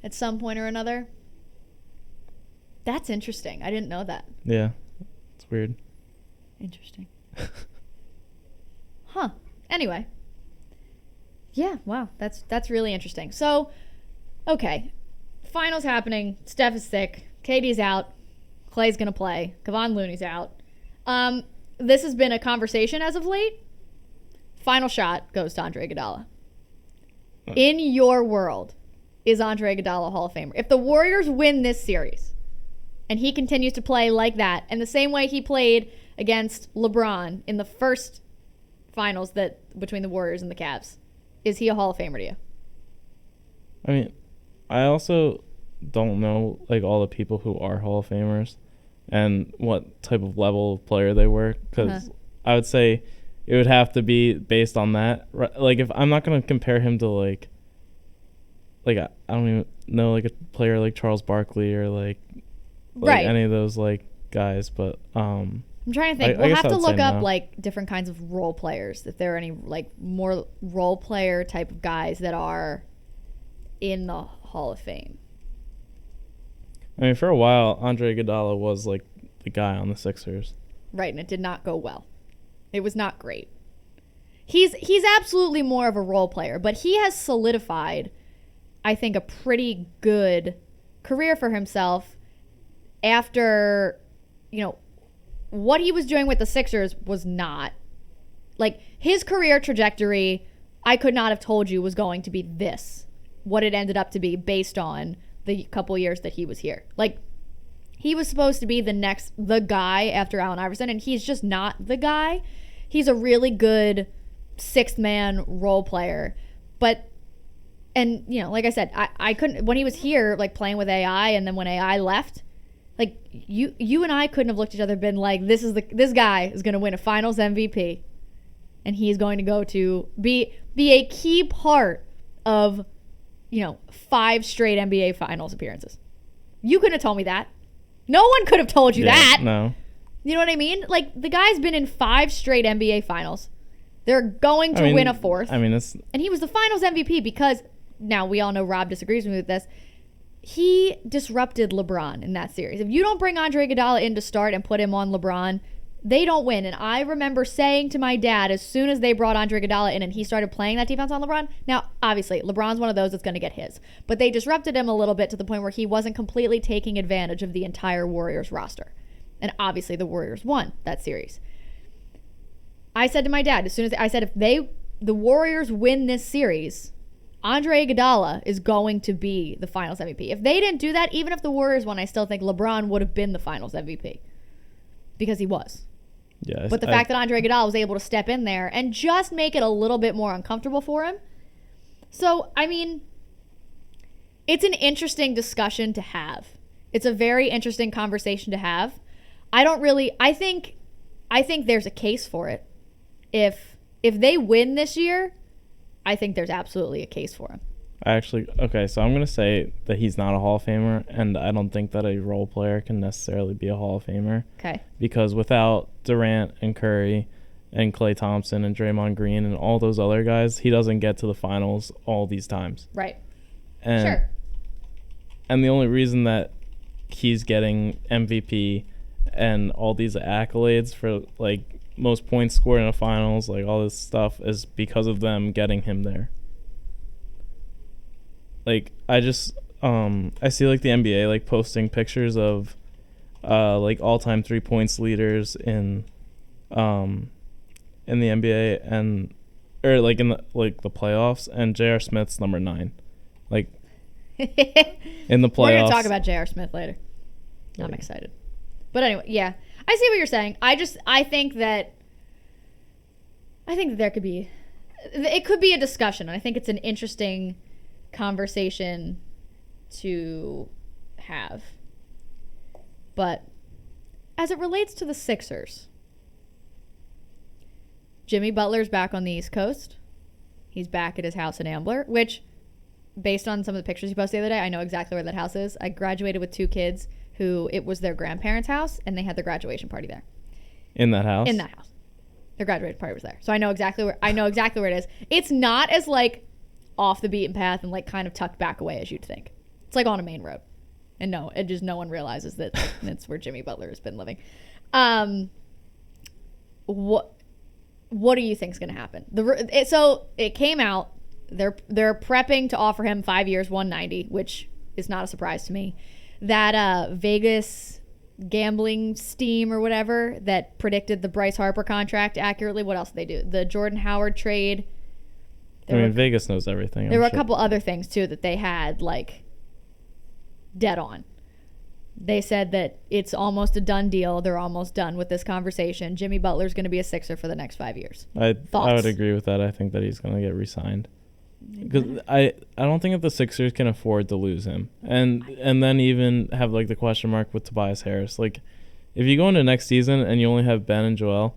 At some point or another. That's interesting. I didn't know that. Yeah, it's weird. Interesting. Huh. Anyway. Yeah, wow. That's really interesting. So, okay. Finals happening. Steph is sick. KD's out. Clay's going to play. Kevon Looney's out. This has been a conversation as of late. Final shot goes to Andre Iguodala. In your world, is Andre Iguodala a Hall of Famer? If the Warriors win this series and he continues to play like that, and the same way he played against LeBron in the first finals between the Warriors and the Cavs, is he a Hall of Famer to you? I mean, I also don't know like all the people who are Hall of Famers and what type of level of player they were, because I would say it would have to be based on that. Like, if I'm not going to compare him to like I don't even know, like a player like Charles Barkley or like right. any of those like guys, but I'm trying to think. I We'll guess have to look up no. like different kinds of role players, if there are any like more role player type of guys that are in the Hall of Fame. I mean, for a while, Andre Iguodala was like the guy on the Sixers. Right, and it did not go well. It was not great. He's absolutely more of a role player, but he has solidified, I think, a pretty good career for himself after, what he was doing with the Sixers was not. Like, his career trajectory, I could not have told you was going to be this, what it ended up to be based on the couple years that he was here. Like, he was supposed to be the guy after Allen Iverson, and he's just not the guy. He's a really good sixth man role player. But, and, like I said, I couldn't, when he was here, like playing with AI, and then when AI left, Like you and I couldn't have looked at each other and been like, this guy is going to win a Finals MVP, and he's going to go to be a key part of 5 straight NBA Finals appearances. You couldn't have told me that. No one could have told you that. No. You know what I mean? Like, the guy's been in 5 straight NBA Finals. They're going to win a 4th. And he was the Finals MVP because, now we all know Rob disagrees with me with this, he disrupted LeBron in that series. If you don't bring Andre Iguodala in to start and put him on LeBron, they don't win. And I remember saying to my dad, as soon as they brought Andre Iguodala in and he started playing that defense on LeBron, now, obviously, LeBron's one of those that's going to get his. But they disrupted him a little bit to the point where he wasn't completely taking advantage of the entire Warriors roster. And obviously, the Warriors won that series. I said to my dad, as soon as I said, if the Warriors win this series, Andre Iguodala is going to be the Finals MVP. If they didn't do that, even if the Warriors won, I still think LeBron would have been the Finals MVP because he was. Yeah, but the fact that Andre Iguodala was able to step in there and just make it a little bit more uncomfortable for him. So, I mean, it's an interesting discussion to have. It's a very interesting conversation to have. I think there's a case for it. If they win this year, I think there's absolutely a case for him. So I'm going to say that he's not a Hall of Famer, and I don't think that a role player can necessarily be a Hall of Famer. Okay. Because without Durant and Curry and Klay Thompson and Draymond Green and all those other guys, he doesn't get to the finals all these times. Right. And, sure. And the only reason that he's getting MVP and all these accolades for, like, most points scored in a finals, like all this stuff, is because of them getting him there. Like, I just I see like the NBA like posting pictures of like all-time 3 points leaders in the NBA and or like in the playoffs, and J.R. Smith's number 9. Like in the playoffs. We're gonna talk about J.R. Smith later. I'm excited. But anyway, yeah. I see what you're saying. I think that there could be a discussion, and I think it's an interesting conversation to have. But as it relates to the Sixers, Jimmy Butler's back on the East Coast. He's back at his house in Ambler, which, based on some of the pictures he posted the other day, I know exactly where that house is. I graduated with 2 kids who it was their grandparents' house, and they had their graduation party there. In that house? In that house. Their graduation party was there. So I know exactly where it is. It's not as like off the beaten path and like kind of tucked back away as you'd think. It's like on a main road. And no one realizes that that's where Jimmy Butler has been living. What do you think is going to happen? So it came out. They're prepping to offer him 5 years, 190, which is not a surprise to me. That Vegas gambling steam or whatever that predicted the Bryce Harper contract accurately. What else did they do? The Jordan Howard trade. Vegas knows everything. There were a couple other things too that they had like dead on. They said that it's almost a done deal. They're almost done with this conversation. Jimmy Butler's going to be a Sixer for the next 5 years. I would agree with that. I think that he's going to get re-signed. Because I don't think that the Sixers can afford to lose him, and then even have like the question mark with Tobias Harris. Like, if you go into next season and you only have Ben and Joel,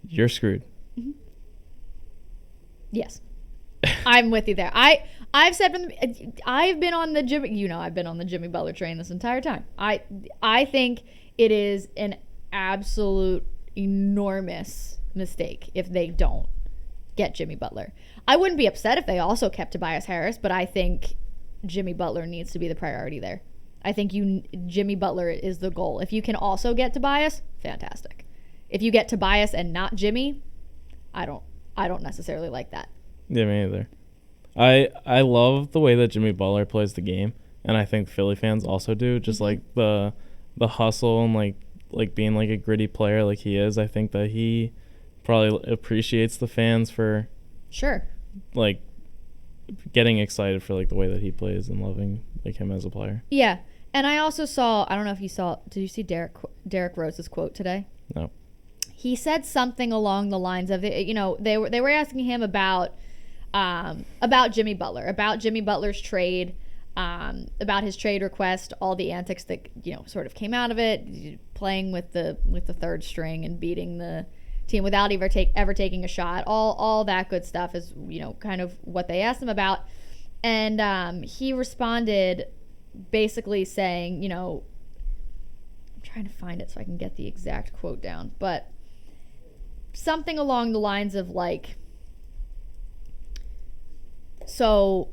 you're screwed. Mm-hmm. Yes, I'm with you there. I've said I've been on the Jimmy Butler train this entire time. I think it is an absolute enormous mistake if they don't get Jimmy Butler. I wouldn't be upset if they also kept Tobias Harris, but I think Jimmy Butler needs to be the priority there. I think Jimmy Butler is the goal. If you can also get Tobias, fantastic. If you get Tobias and not Jimmy, I don't necessarily like that. Yeah, me either. I love the way that Jimmy Butler plays the game, and I think Philly fans also do. Just like the hustle and like being like a gritty player like he is. I think that he probably appreciates the fans for sure, like getting excited for like the way that he plays and loving like him as a player. Yeah, and I also saw. I don't know if you saw. Did you see Derrick Rose's quote today? No. He said something along the lines of it. You know, they were asking him about Jimmy Butler, about Jimmy Butler's trade. about his trade request, all the antics that sort of came out of it, playing with the third string and beating the team without ever taking a shot. All that good stuff is kind of what they asked him about, and he responded basically saying, I'm trying to find it so I can get the exact quote down, but something along the lines of like, so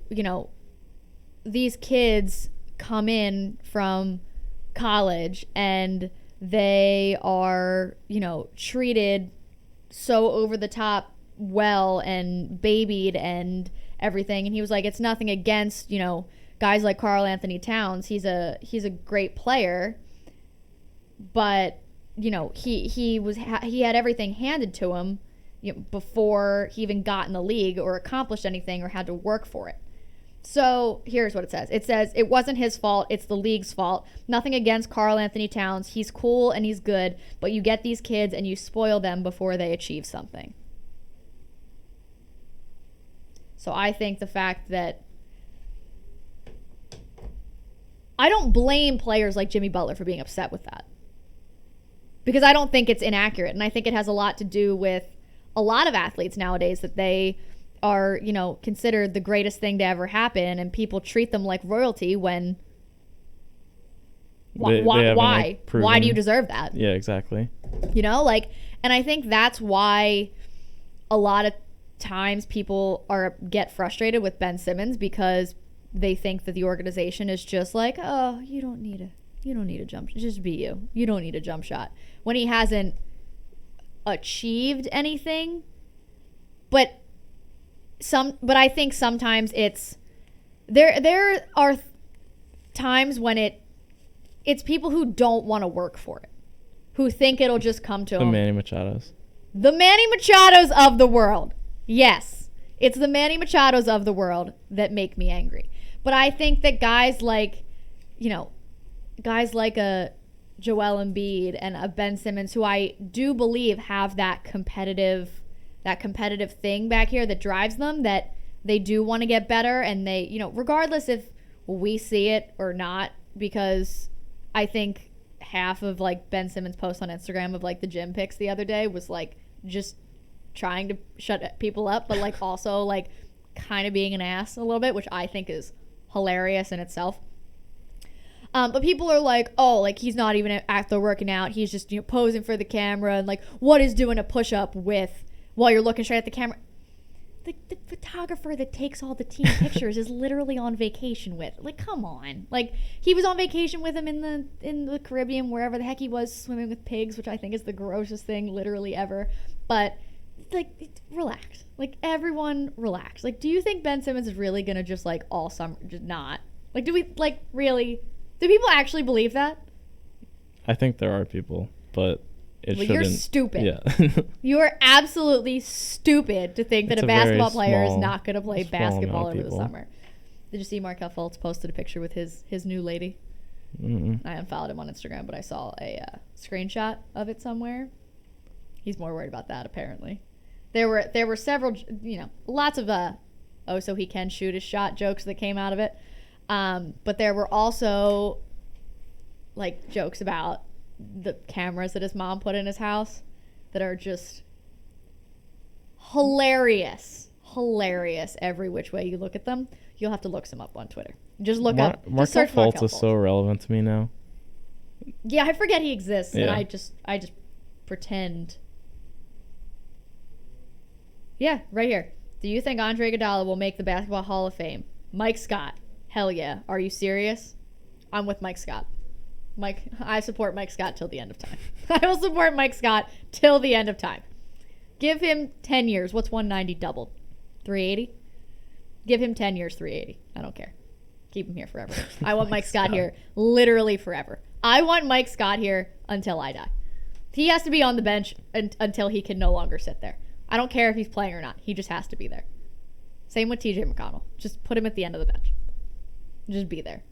these kids come in from college and they are, treated so over the top well and babied and everything. And he was like, it's nothing against, guys like Karl Anthony Towns. He's a great player, but he had everything handed to him before he even got in the league or accomplished anything or had to work for it. So here's what it says. It says, it wasn't his fault. It's the league's fault. Nothing against Karl Anthony Towns. He's cool and he's good, but you get these kids and you spoil them before they achieve something. So I think the fact that I don't blame players like Jimmy Butler for being upset with that, because I don't think it's inaccurate. And I think it has a lot to do with a lot of athletes nowadays, that they are, considered the greatest thing to ever happen, and people treat them like royalty when why do you deserve that? Yeah, exactly. And I think that's why a lot of times people get frustrated with Ben Simmons, because they think that the organization is just like, oh, you don't need a jump, just be you. You don't need a jump shot, when he hasn't achieved anything. But I think sometimes there are times when it's people who don't want to work for it, who think it'll just come to them. The Manny Machados. The Manny Machados of the world. Yes, it's the Manny Machados of the world that make me angry. But I think that guys like a Joel Embiid and a Ben Simmons, who I do believe have that competitive thing back here that drives them, that they do want to get better, and they, regardless if we see it or not, because I think half of like Ben Simmons' post on Instagram of like the gym pics the other day was like just trying to shut people up, but like also like kind of being an ass a little bit, which I think is hilarious in itself. But people are like, oh, like he's not even out there working out. He's just posing for the camera, and like, what is doing a push-up with while you're looking straight at the camera? The photographer that takes all the team pictures is literally on vacation with. Like, come on. Like, he was on vacation with him in the Caribbean, wherever the heck he was, swimming with pigs, which I think is the grossest thing literally ever. But like, relax. Like, everyone relax. Like, do you think Ben Simmons is really gonna just like all summer just not? Like, do we like really? Do people actually believe that? I think there are people, but you're stupid. Yeah. You are absolutely stupid to think that a basketball player is not going to play basketball over the summer. Did you see Markelle Fultz posted a picture with his new lady? Mm-mm. I unfollowed him on Instagram, but I saw a screenshot of it somewhere. He's more worried about that, apparently. There were several, lots of oh, so he can shoot his shot jokes that came out of it. But there were also like jokes about the cameras that his mom put in his house that are just hilarious every which way you look at them. You'll have to look some up on Twitter. Just look up. Markelle Fultz is so irrelevant to me now. Yeah, I forget he exists, yeah. And I just pretend. Yeah, right here. Do you think Andre Iguodala will make the Basketball Hall of Fame? Mike Scott. Hell yeah. Are you serious? I'm with Mike Scott. I support Mike Scott till the end of time. I will support Mike Scott till the end of time. Give him 10 years. What's 190 doubled? 380? Give him 10 years, 380. I don't care. Keep him here forever. I want Mike Scott here literally forever. I want Mike Scott here until I die. He has to be on the bench until he can no longer sit there. I don't care if he's playing or not. He just has to be there. Same with TJ McConnell. Just put him at the end of the bench. Just be there.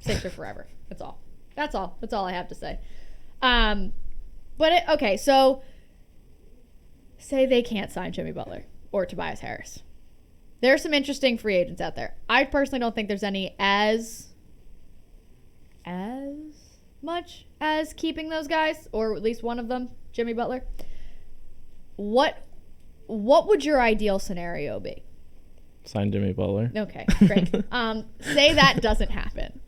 Sixer forever. That's all. That's all I have to say. Okay, so say they can't sign Jimmy Butler or Tobias Harris. There are some interesting free agents out there. I personally don't think there's any as much as keeping those guys, or at least one of them, Jimmy Butler. What would your ideal scenario be? Sign Jimmy Butler. Okay, great. Say that doesn't happen.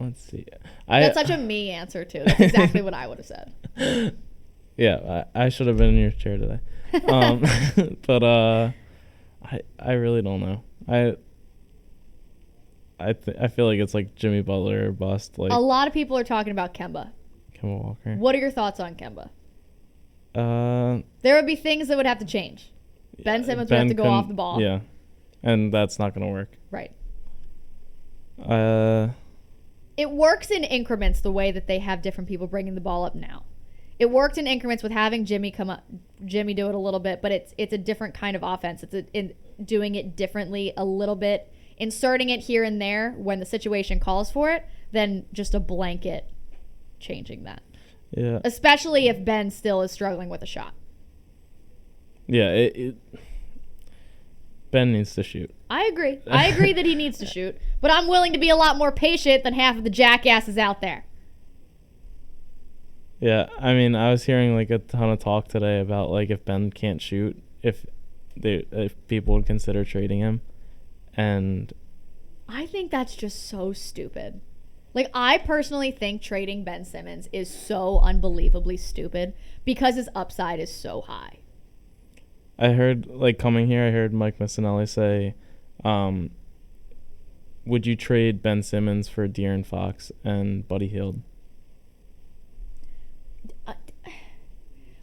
Let's see. That's such a me answer too. That's exactly what I would have said. Yeah, I should have been in your chair today. But I really don't know. I feel like it's like Jimmy Butler or bust. Like a lot of people are talking about Kemba. Kemba Walker. What are your thoughts on Kemba? There would be things that would have to change. Ben Simmons would have to go off the ball. Yeah, and that's not going to work. Right. It works in increments the way that they have different people bringing the ball up now. It worked in increments with having Jimmy do it a little bit, but it's a different kind of offense. It's doing it differently a little bit, inserting it here and there when the situation calls for it, than just a blanket changing that. Yeah. Especially if Ben still is struggling with a shot. Yeah, Ben needs to shoot. I agree. I agree that he needs to shoot, but I'm willing to be a lot more patient than half of the jackasses out there. Yeah, I mean, I was hearing like a ton of talk today about like if Ben can't shoot, if people would consider trading him, and I think that's just so stupid. Like, I personally think trading Ben Simmons is so unbelievably stupid because his upside is so high. I heard, like, coming here, I heard Mike Missinelli say, would you trade Ben Simmons for De'Aaron Fox and Buddy Hield?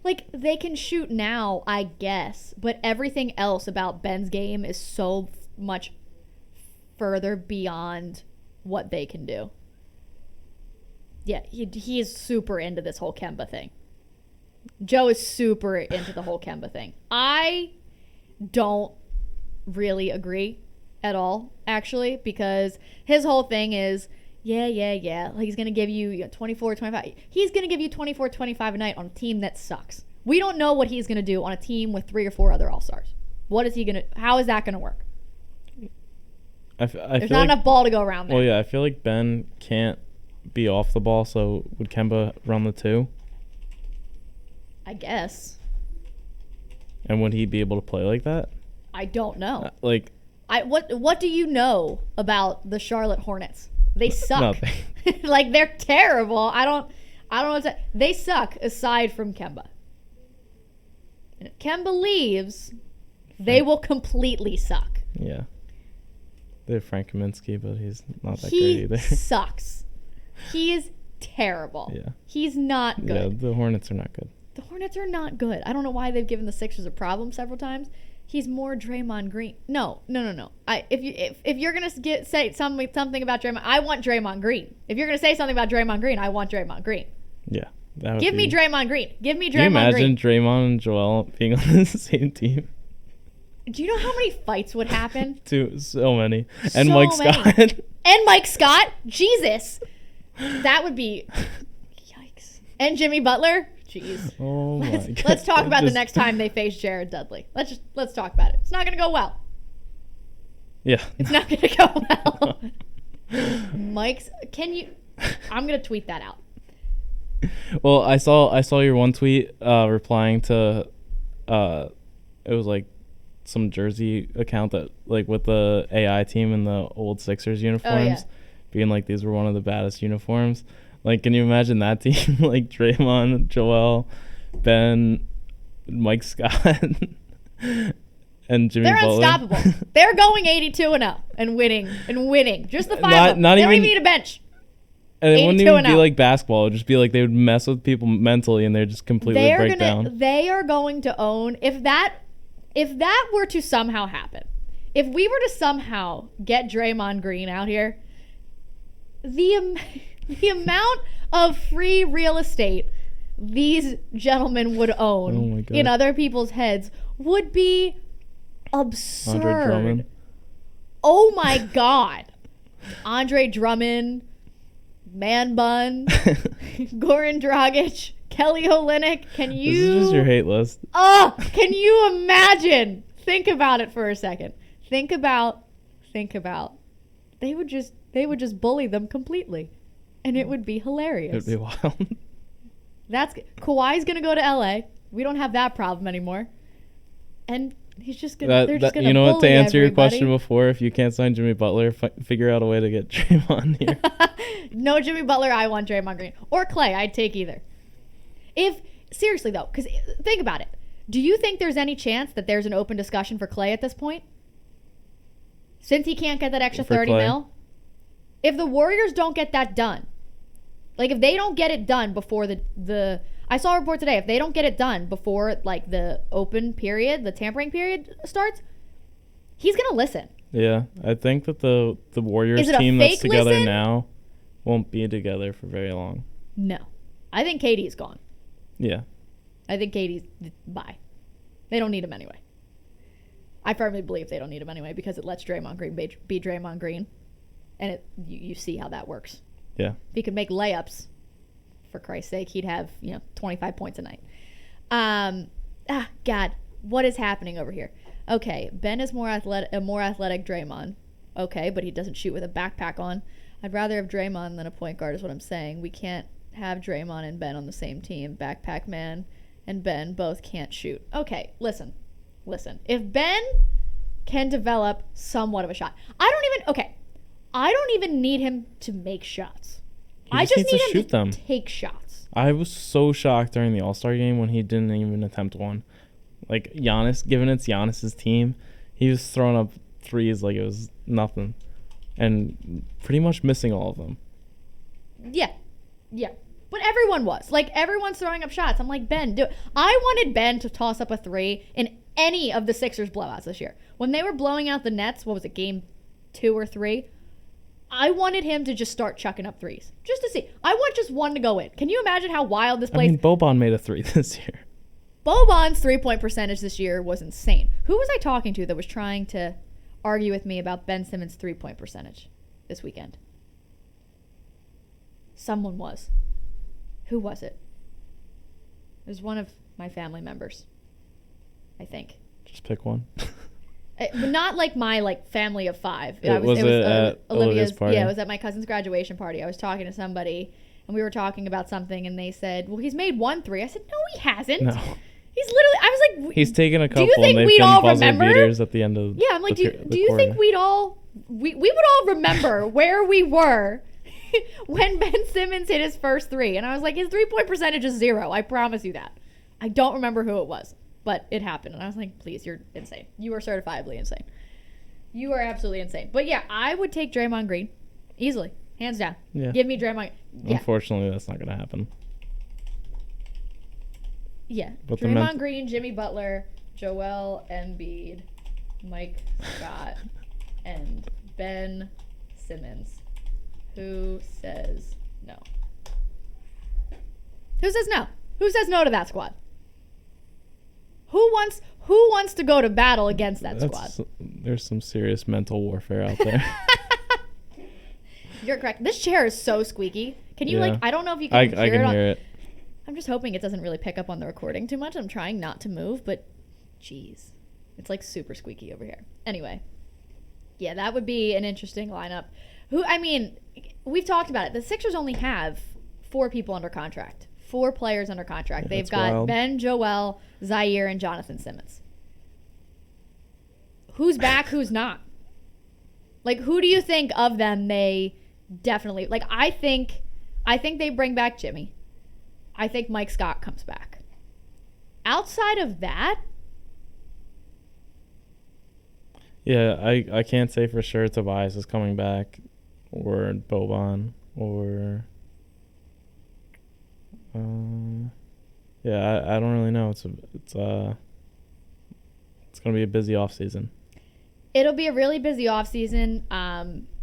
Like, they can shoot now, I guess, but everything else about Ben's game is so much further beyond what they can do. Yeah, he is super into this whole Kemba thing. Joe is super into the whole Kemba thing. I don't really agree at all, actually, because his whole thing is, yeah. Like, he's going to give you 24, 25. He's going to give you 24, 25 a night on a team that sucks. We don't know what he's going to do on a team with 3 or 4 other All-Stars. What is he going to – how is that going to work? There's not enough ball to go around there. Well, yeah, I feel like Ben can't be off the ball, so would Kemba run the 2? I guess. And would he be able to play like that? I don't know. What do you know about the Charlotte Hornets? They suck. Nothing. Like, they're terrible. I don't know what to, they suck aside from Kemba. And if Kemba leaves, they will completely suck. Yeah. They have Frank Kaminsky, but he's not that great either. He sucks. He is terrible. Yeah. He's not good. Yeah, the Hornets are not good. The Hornets are not good. I don't know why they've given the Sixers a problem several times. He's more Draymond Green. No. If you're gonna say something about Draymond, I want Draymond Green. If you're gonna say something about Draymond Green, I want Draymond Green. Yeah. Give me Draymond Green. Give me Draymond Green. Can you imagine Draymond and Joel being on the same team? Do you know how many fights would happen? So many. And Mike Scott. And Mike Scott? Jesus. That would be... Yikes. And Jimmy Butler? Jeez. Oh my God. Let's talk about the next time they face Jared Dudley. Let's talk about it. It's not going to go well. Yeah. It's not going to go well. Mike's... I'm going to tweet that out. Well, I saw your one tweet replying to... it was like some Jersey account that like with the AI team in the old Sixers uniforms, being like these were one of the baddest uniforms. Like, can you imagine that team? Like Draymond, Joel, Ben, Mike Scott, and Jimmy Butler. They're unstoppable. They're going 82-0 and winning. Just the 5 of them. They don't even need a bench. And it wouldn't even be like basketball. It would just be like they would mess with people mentally and they'd just completely break down. They are going to own if that were to somehow happen, if we were to somehow get Draymond Green out here, the amount of free real estate these gentlemen would own in other people's heads would be absurd. Andre Drummond. Oh my God. Andre Drummond, Man Bun, Goran Dragic, Kelly Olynyk. This is just your hate list. Oh, can you imagine Think about it for a second. Think about. They would just bully them completely, and it would be hilarious. It'd be wild. Kawhi's gonna go to LA. We don't have that problem anymore, and he's just gonna. They're just gonna. You know what? To answer your everybody. question before, if you can't sign Jimmy Butler, figure out a way to get Draymond here. No Jimmy Butler. I want Draymond Green or Clay. I'd take either. Seriously though, because think about it. Do you think there's any chance that there's an open discussion for Clay at this point? Since he can't get that extra For 30 Clay? mil? If the Warriors don't get that done, like if they don't get it done before the I saw a report today, if they don't get it done before like the open period, the tampering period starts, he's going to listen. Yeah, I think that the Warriors Is it a team that's fake together listen? now won't be together for very long. No. I think KD's gone. Yeah. I think KD's bye. They don't need him anyway. I firmly believe they don't need him anyway because it lets Draymond Green be Draymond Green. And you see how that works. Yeah. If he could make layups, for Christ's sake, he'd have 25 points a night. God, what is happening over here? Okay, Ben is a more athletic Draymond. Okay, but he doesn't shoot with a backpack on. I'd rather have Draymond than a point guard is what I'm saying. We can't have Draymond and Ben on the same team. Backpack man and Ben both can't shoot. Okay, listen. If Ben can develop somewhat of a shot, I don't even need him to make shots. I just need him to take shots. I was so shocked during the All-Star game when he didn't even attempt one. Like Giannis, given it's Giannis's team, he was throwing up threes like it was nothing, and pretty much missing all of them. Yeah. But everyone was. Like, everyone's throwing up shots. I'm like, Ben, do it. I wanted Ben to toss up a three in any of the Sixers blowouts this year. When they were blowing out the Nets, what was it, game 2 or 3? I wanted him to just start chucking up threes. Just to see. I want just one to go in. Can you imagine how wild this place... Boban made a 3 this year. Boban's three-point percentage this year was insane. Who was I talking to that was trying to argue with me about Ben Simmons' three-point percentage this weekend? Someone was. Who was it? It was one of my family members, I think. Just pick one. But not like my family of 5. It was at Olivia's party. Yeah, it was at my cousin's graduation party. I was talking to somebody, and we were talking about something, and they said, "Well, he's made 1 3." I said, "No, he hasn't." No. He's literally. I was like, he's taken a couple. Do you think and they've we'd been all buzzer remember? beaters at the end of. Yeah, I'm like, do you quarter. think we'd all we would all remember where we were when Ben Simmons hit his first 3? And I was like, his 3-point percentage is 0. I promise you that. I don't remember who it was, but it happened, and I was like, please, you're insane. You are certifiably insane. You are absolutely insane. But yeah, I would take Draymond Green easily, hands down. Yeah. Give me Draymond. Yeah. Unfortunately, that's not going to happen. Yeah. But Draymond Green, Jimmy Butler, Joel Embiid, Mike Scott, and Ben Simmons. Who says no? Who says no? Who says no to that squad? Who wants to go to battle against that squad? There's some serious mental warfare out there. You're correct. This chair is so squeaky. Can you I don't know if you can hear it. I can hear it. I'm just hoping it doesn't really pick up on the recording too much. I'm trying not to move, but geez. It's like super squeaky over here. Anyway. Yeah, that would be an interesting lineup. We've talked about it. The Sixers only have 4 people under contract. 4 players under contract. Yeah, they've got wild. Ben, Joel, Zaire, and Jonathan Simmons. Who's back, who's not? Like, who do you think of them they definitely... Like, I think they bring back Jimmy. I think Mike Scott comes back. Outside of that... Yeah, I can't say for sure Tobias is coming back, or Boban, or I don't really know. It's gonna be a busy off season. It'll be a really busy off season.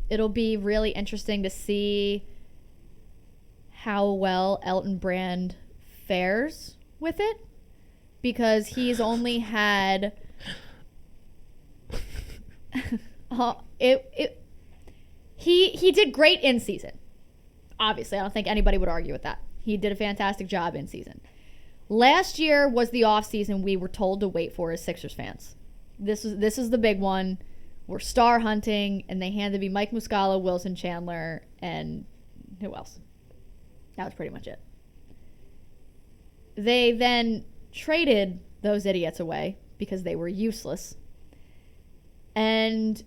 It'll be really interesting to see how well Elton Brand fares with it, because he's only had. He did great in season. Obviously, I don't think anybody would argue with that. He did a fantastic job in season. Last year was the off season we were told to wait for as Sixers fans. this is the big one. We're star hunting, and they handed me Mike Muscala, Wilson Chandler, and who else? That was pretty much it. They then traded those idiots away because they were useless. And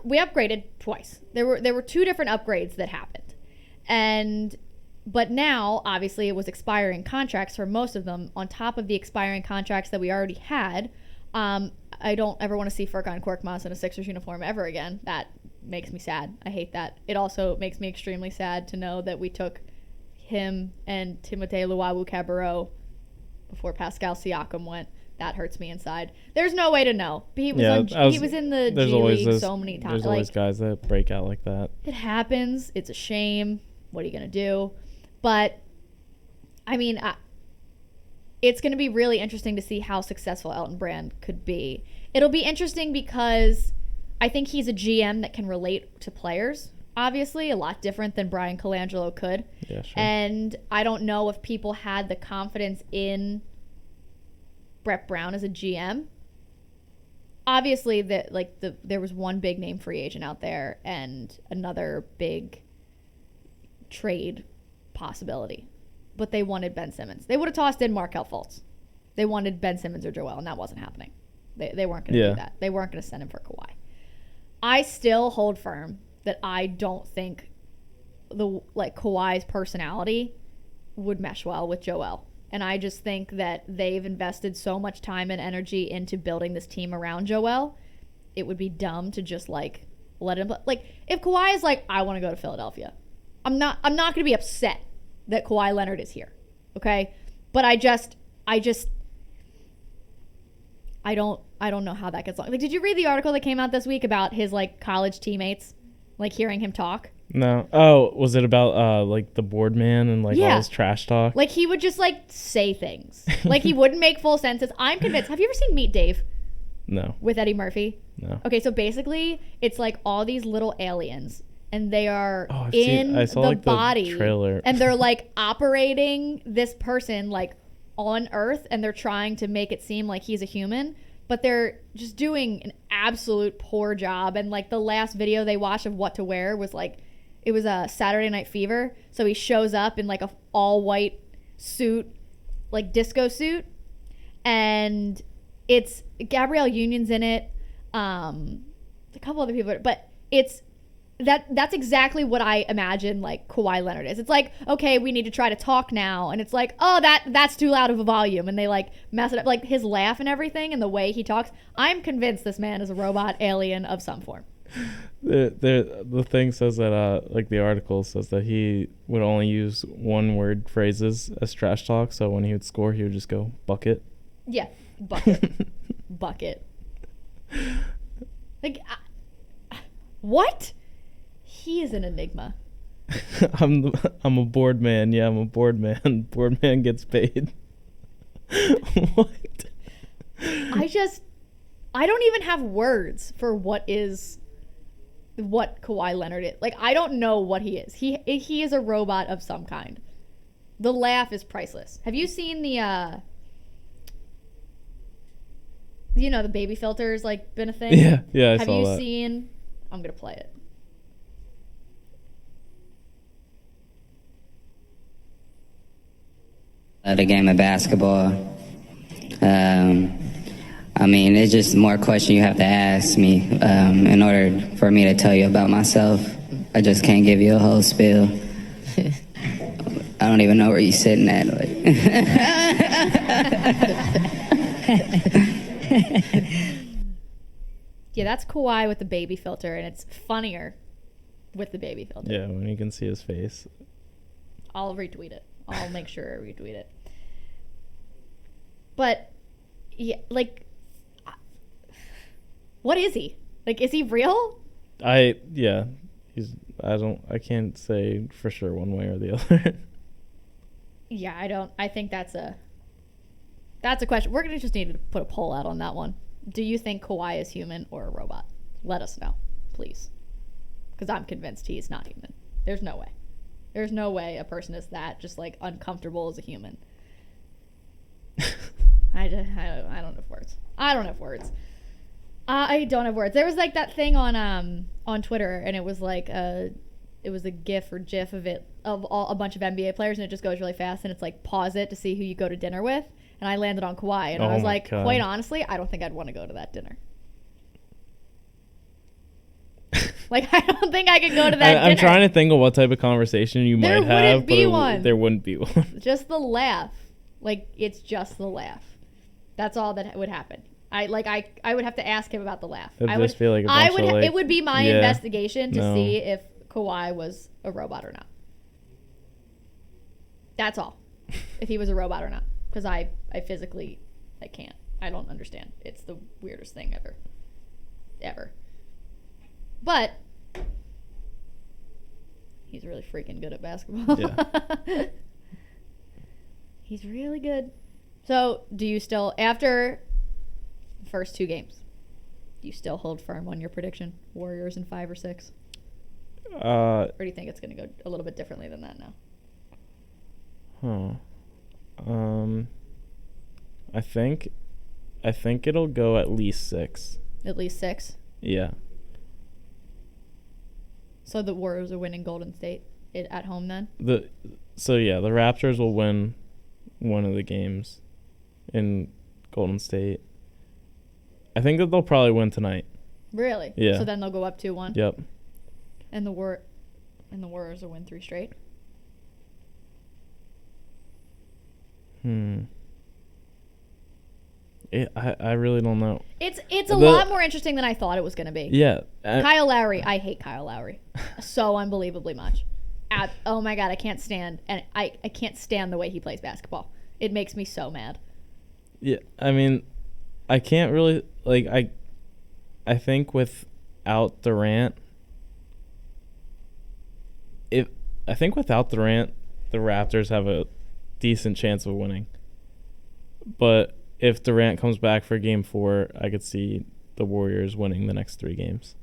we upgraded twice. There were 2 different upgrades that happened. But now, obviously, it was expiring contracts for most of them. On top of the expiring contracts that we already had, I don't ever want to see Furkan Korkmaz in a Sixers uniform ever again. That makes me sad. I hate that. It also makes me extremely sad to know that we took him and Timothé Luwawu-Cabarrot before Pascal Siakam went. That hurts me inside. There's no way to know. He was in the G League so many times. There's always guys that break out like that. It happens. It's a shame. What are you going to do? But, I mean, it's going to be really interesting to see how successful Elton Brand could be. It'll be interesting because I think he's a GM that can relate to players, obviously, a lot different than Brian Colangelo could. Yeah, sure. And I don't know if people had the confidence in Brett Brown as a GM. Obviously, there was one big name free agent out there and another big trade possibility. But they wanted Ben Simmons. They would have tossed in Markelle Fultz. They wanted Ben Simmons or Joel, and that wasn't happening. They weren't going to do that. They weren't going to send him for Kawhi. I still hold firm that I don't think Kawhi's personality would mesh well with Joel. And I just think that they've invested so much time and energy into building this team around Joel. It would be dumb to just let him if Kawhi is I want to go to Philadelphia. I'm not going to be upset that Kawhi Leonard is here. Okay? But I don't know how that gets long. Did you read the article that came out this week about his college teammates hearing him talk? No. Oh, was it about the board man and all his trash talk? He would just say things. He wouldn't make full sentences. I'm convinced. Have you ever seen Meet Dave? No. With Eddie Murphy? No. Okay, so basically it's all these little aliens and they are I saw the body the trailer. And they're operating this person on Earth, and they're trying to make it seem like he's a human, but they're just doing an absolute poor job. And the last video they watched of what to wear was it was a Saturday Night Fever. So he shows up in a all white suit, disco suit, and it's Gabrielle Union's in it, a couple other people, but it's that's exactly what I imagine Kawhi Leonard is. It's okay, we need to try to talk now, and it's oh, that's too loud of a volume, and they mess it up, his laugh and everything and the way he talks. I'm convinced this man is a robot alien of some form. The thing says that the article says that he would only use one word phrases as trash talk, so when he would score he would just go bucket. Yeah, bucket. Bucket. What? He is an enigma. I'm a board man. Yeah, I'm a board man. Board man gets paid. What? I don't even have words for what Kawhi Leonard is. I don't know what he is. He is a robot of some kind. The laugh is priceless. Have you seen the the baby filters been a thing? Yeah, I saw that. Have you seen? I'm gonna play it. The game of basketball. It's just more questions you have to ask me in order for me to tell you about myself. I just can't give you a whole spiel. I don't even know where you're sitting at. Yeah, that's Kawhi with the baby filter, and it's funnier with the baby filter. Yeah, when you can see his face. I'll retweet it. I'll make sure I retweet it. But, yeah, what is he? Is he real? I can't say for sure one way or the other. Yeah, I think that's a question. We're going to just need to put a poll out on that one. Do you think Kawhi is human or a robot? Let us know, please. Because I'm convinced he's not human. There's no way. There's no way a person is that just uncomfortable as a human. I don't have words. I don't have words. There was like that thing on Twitter, and it was like a GIF or GIF of a bunch of NBA players, and it just goes really fast, and it's like pause it to see who you go to dinner with. And I landed on Kawhi, and I was like, God. quite honestly, I don't think I'd want to go to that dinner. Like, I don't think I could go to that dinner. I'm trying to think of what type of conversation you might have. There wouldn't be one. There wouldn't be one. Just the laugh. Like, it's just the laugh. That's all that would happen. I would have to ask him about the laugh. It'd just feel like a bunch of, like, it would be my investigation to see if Kawhi was a robot or not. That's all. If he was a robot or not. Because I physically, I can't. I don't understand. It's the weirdest thing ever. But he's really freaking good at basketball. Yeah. He's really good. So, do you still, after the first 2 games, do you still hold firm on your prediction? Warriors in 5 or 6? Or do you think it's going to go a little bit differently than that now? I think it'll go at least 6. At least 6? Yeah. So the Warriors are winning Golden State at home then? The Raptors will win one of the games in Golden State. I think that they'll probably win tonight. Really? Yeah. So then they'll go up 2-1? Yep. And the Warriors will win 3 straight? I really don't know. It's a lot more interesting than I thought it was going to be. Yeah. Kyle Lowry. I hate Kyle Lowry so unbelievably much. Oh my God, I can't stand the way he plays basketball. It makes me so mad. Yeah, I mean, I can't really I think without Durant, the Raptors have a decent chance of winning. But if Durant comes back for Game 4, I could see the Warriors winning the next 3 games.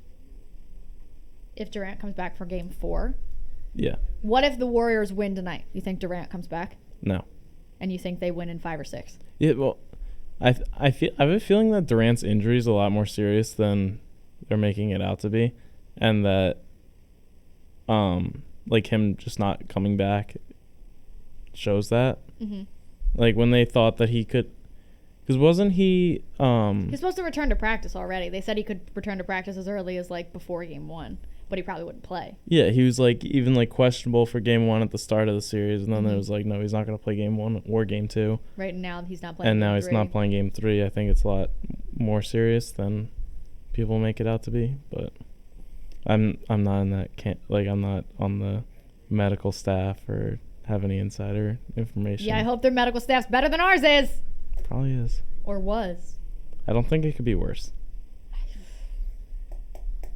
If Durant comes back for Game 4? Yeah. What if the Warriors win tonight? You think Durant comes back? No. And you think they win in 5 or 6? Yeah, well, I have a feeling that Durant's injury is a lot more serious than they're making it out to be, and that like him just not coming back shows that. Mm-hmm. Like when they thought that he could, because wasn't he? He's supposed to return to practice already. They said he could return to practice as early as like before Game 1, but he probably wouldn't play. Yeah, he was like even like questionable for Game 1 at the start of the series, and then it was like, no, he's not going to play Game 1 or Game 2. Right now he's not playing. And Game now 3. he's not playing Game 3. I think it's a lot more serious than people make it out to be, but I'm not in that I'm not on the medical staff or have any insider information. Yeah, I hope their medical staff's better than ours is. Probably is. Or was. I don't think it could be worse.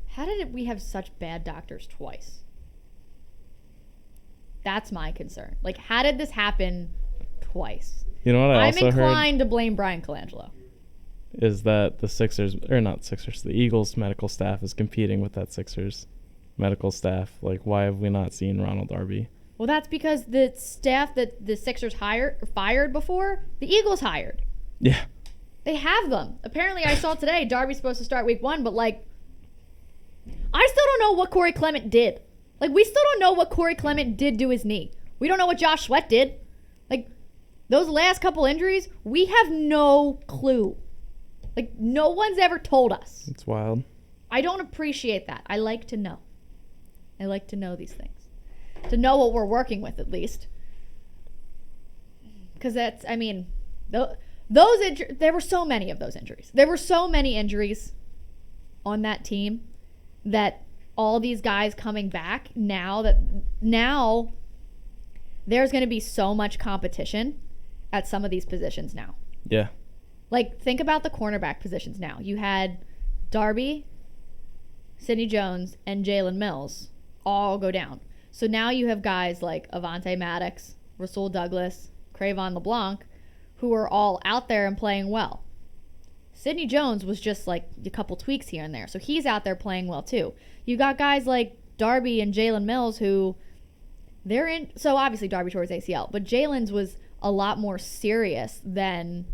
How did we have such bad doctors twice? That's my concern. Like, how did this happen twice? You know what I also heard? I'm inclined to blame Brian Colangelo. Is that the Eagles medical staff is competing with that Sixers medical staff. Like, why have we not seen Ronald Darby? Well, that's because the staff that the Sixers fired before, the Eagles hired. Yeah. They have them. Apparently, I saw today Darby's supposed to start week 1, but, like, I still don't know what Corey Clement did. Like, we still don't know what Corey Clement did to his knee. We don't know what Josh Sweat did. Like, those last couple injuries, we have no clue. Like, no one's ever told us. It's wild. I don't appreciate that. I like to know. I like to know these things. To know what we're working with, at least. Because that's, I mean, there were so many of those injuries. There were so many injuries on that team that all these guys coming back now there's going to be so much competition at some of these positions now. Yeah. Like, think about the cornerback positions now. You had Darby, Sidney Jones, and Jalen Mills all go down. So now you have guys like Avonte Maddox, Rasul Douglas, Crayvon LeBlanc, who are all out there and playing well. Sidney Jones was just like a couple tweaks here and there, so he's out there playing well too. You got guys like Darby and Jalen Mills who they're in. So obviously Darby tore his ACL, but Jalen's was a lot more serious than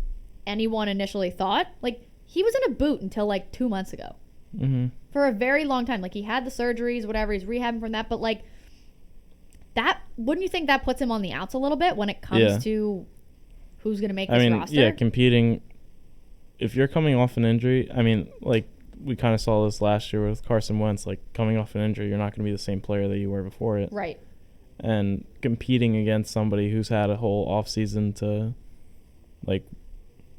anyone initially thought. Like, he was in a boot until like 2 months ago. Mm-hmm. For a very long time. Like, he had the surgeries, whatever. He's rehabbing from that. But, like, that, wouldn't you think that puts him on the outs a little bit when it comes to who's going to make this roster? Yeah, competing. If you're coming off an injury, like, we kind of saw this last year with Carson Wentz. Like, coming off an injury, you're not going to be the same player that you were before it. Right. And competing against somebody who's had a whole offseason to, like,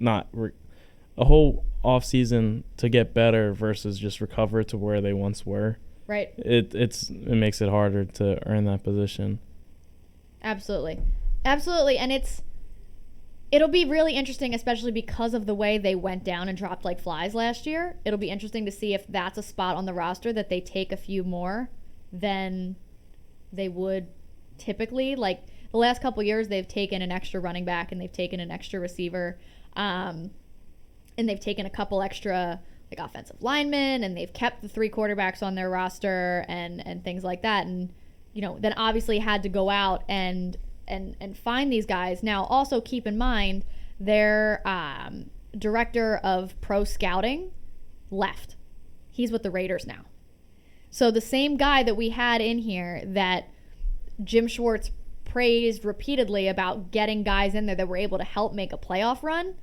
a whole offseason to get better versus just recover to where they once were. Right. It makes it harder to earn that position. Absolutely. Absolutely. And it'll be really interesting, especially because of the way they went down and dropped like flies last year. It'll be interesting to see if that's a spot on the roster that they take a few more than they would typically. Like, the last couple years, they've taken an extra running back and they've taken an extra receiver. And they've taken a couple extra like offensive linemen, and they've kept the 3 quarterbacks on their roster and things like that. And, then obviously had to go out and find these guys. Now, also keep in mind, their director of pro scouting left. He's with the Raiders now. So the same guy that we had in here that Jim Schwartz praised repeatedly about getting guys in there that were able to help make a playoff run,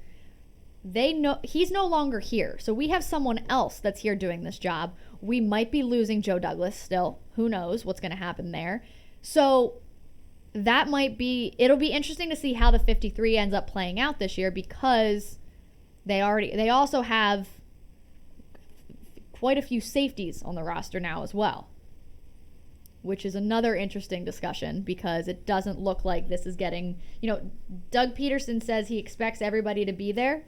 they know he's no longer here. So we have someone else that's here doing this job. We might be losing Joe Douglas still. Who knows what's going to happen there. So that might be, it'll be interesting to see how the 53 ends up playing out this year, because they also have quite a few safeties on the roster now as well, which is another interesting discussion, because it doesn't look like this is getting, Doug Peterson says he expects everybody to be there,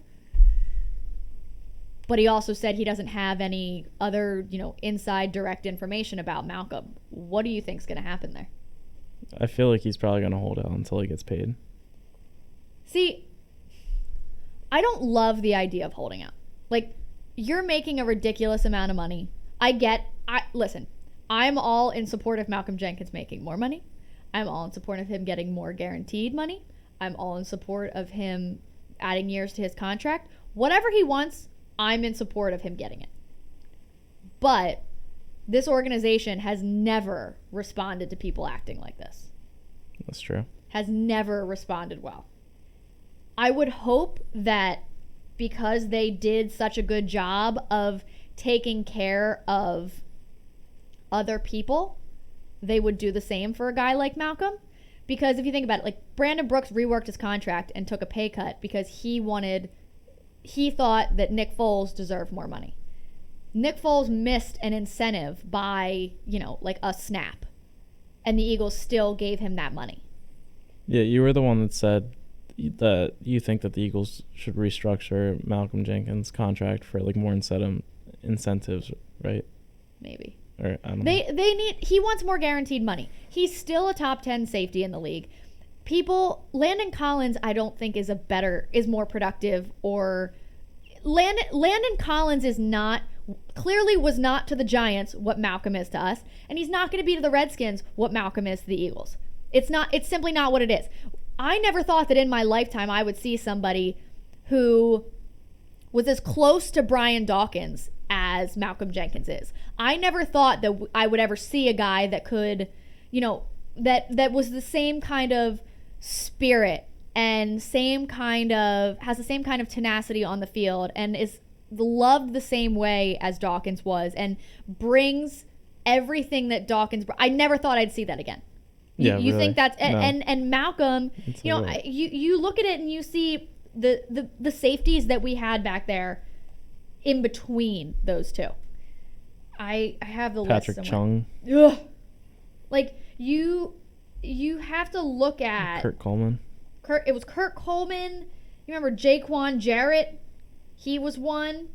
but he also said he doesn't have any other, inside direct information about Malcolm. What do you think's going to happen there? I feel like he's probably going to hold out until he gets paid. See, I don't love the idea of holding out. Like, you're making a ridiculous amount of money. Listen, I'm all in support of Malcolm Jenkins making more money. I'm all in support of him getting more guaranteed money. I'm all in support of him adding years to his contract. Whatever he wants, I'm in support of him getting it. But this organization has never responded to people acting like this. That's true. Has never responded well. I would hope that because they did such a good job of taking care of other people, they would do the same for a guy like Malcolm. Because if you think about it, like, Brandon Brooks reworked his contract and took a pay cut because he thought that Nick Foles deserved more money. Nick Foles missed an incentive by, like a snap, and the Eagles still gave him that money. Yeah, you were the one that said that you think that the Eagles should restructure Malcolm Jenkins' contract for like more incentives, right? Maybe. Or I don't know. He wants more guaranteed money. He's still a top 10 safety in the league. Landon Collins, I don't think is more productive, or Landon Collins clearly was not to the Giants what Malcolm is to us, and he's not going to be to the Redskins what Malcolm is to the Eagles. It's simply not what it is. I never thought that in my lifetime I would see somebody who was as close to Brian Dawkins as Malcolm Jenkins is. I never thought that I would ever see a guy that could, that was the same kind of spirit and has the same kind of tenacity on the field and is loved the same way as Dawkins was and brings everything that Dawkins. I never thought I'd see that again. You really? think that's No. and Malcolm, you look at it and you see the safeties that we had back there in between those two. I have the Patrick list Chung. Ugh. Like you have to look at Kurt Coleman. It was Kurt Coleman. You remember Jaquan Jarrett? He was one.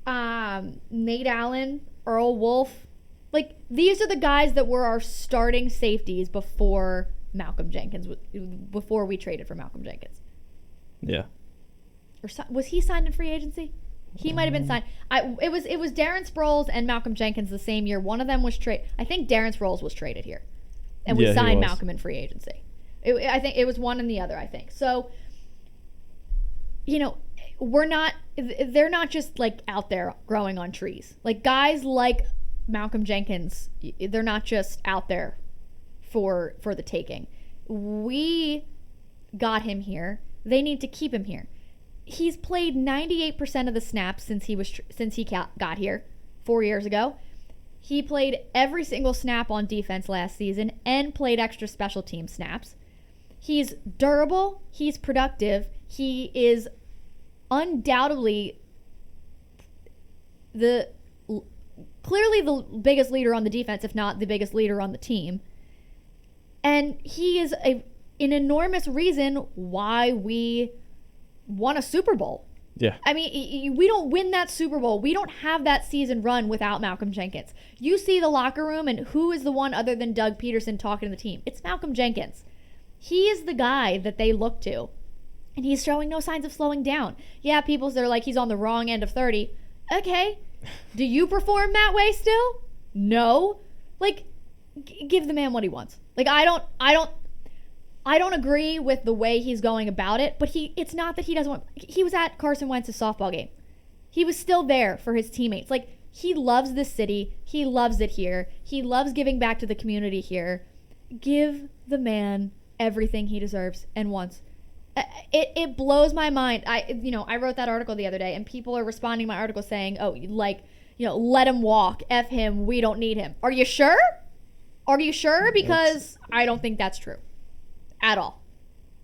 Nate Allen, Earl Wolf. Like, these are the guys that were our starting safeties before Malcolm Jenkins, before we traded for Malcolm Jenkins. Yeah. Or was he signed in free agency? He might have been signed. It was Darren Sproles and Malcolm Jenkins the same year. One of them was traded. I think Darren Sproles was traded here, and we signed Malcolm in free agency. I think it was one and the other. I think so. they're not just like out there growing on trees. Like guys like Malcolm Jenkins, they're not just out there for the taking. We got him here. They need to keep him here. He's played 98% of the snaps since he got here 4 years ago. He played every single snap on defense last season and played extra special team snaps. He's durable. He's productive. He is undoubtedly clearly the biggest leader on the defense, if not the biggest leader on the team. And he is an enormous reason why we won a Super Bowl. Yeah. I mean, we don't win that Super Bowl. We don't have that season run without Malcolm Jenkins. You see the locker room, and who is the one other than Doug Peterson talking to the team? It's Malcolm Jenkins. He is the guy that they look to, and he's showing no signs of slowing down. Yeah, they're like, he's on the wrong end of 30. Okay. Do you perform that way still? No. Like, give the man what he wants. Like, I don't agree with the way he's going about it, but it's not that he doesn't want. He was at Carson Wentz's softball game. He was still there for his teammates. Like, he loves this city. He loves it here. He loves giving back to the community here. Give the man everything he deserves and wants. It blows my mind. I wrote that article the other day, and people are responding to my article saying, "Oh, let him walk. F him. We don't need him." Are you sure? Are you sure? Because I don't think that's true at all.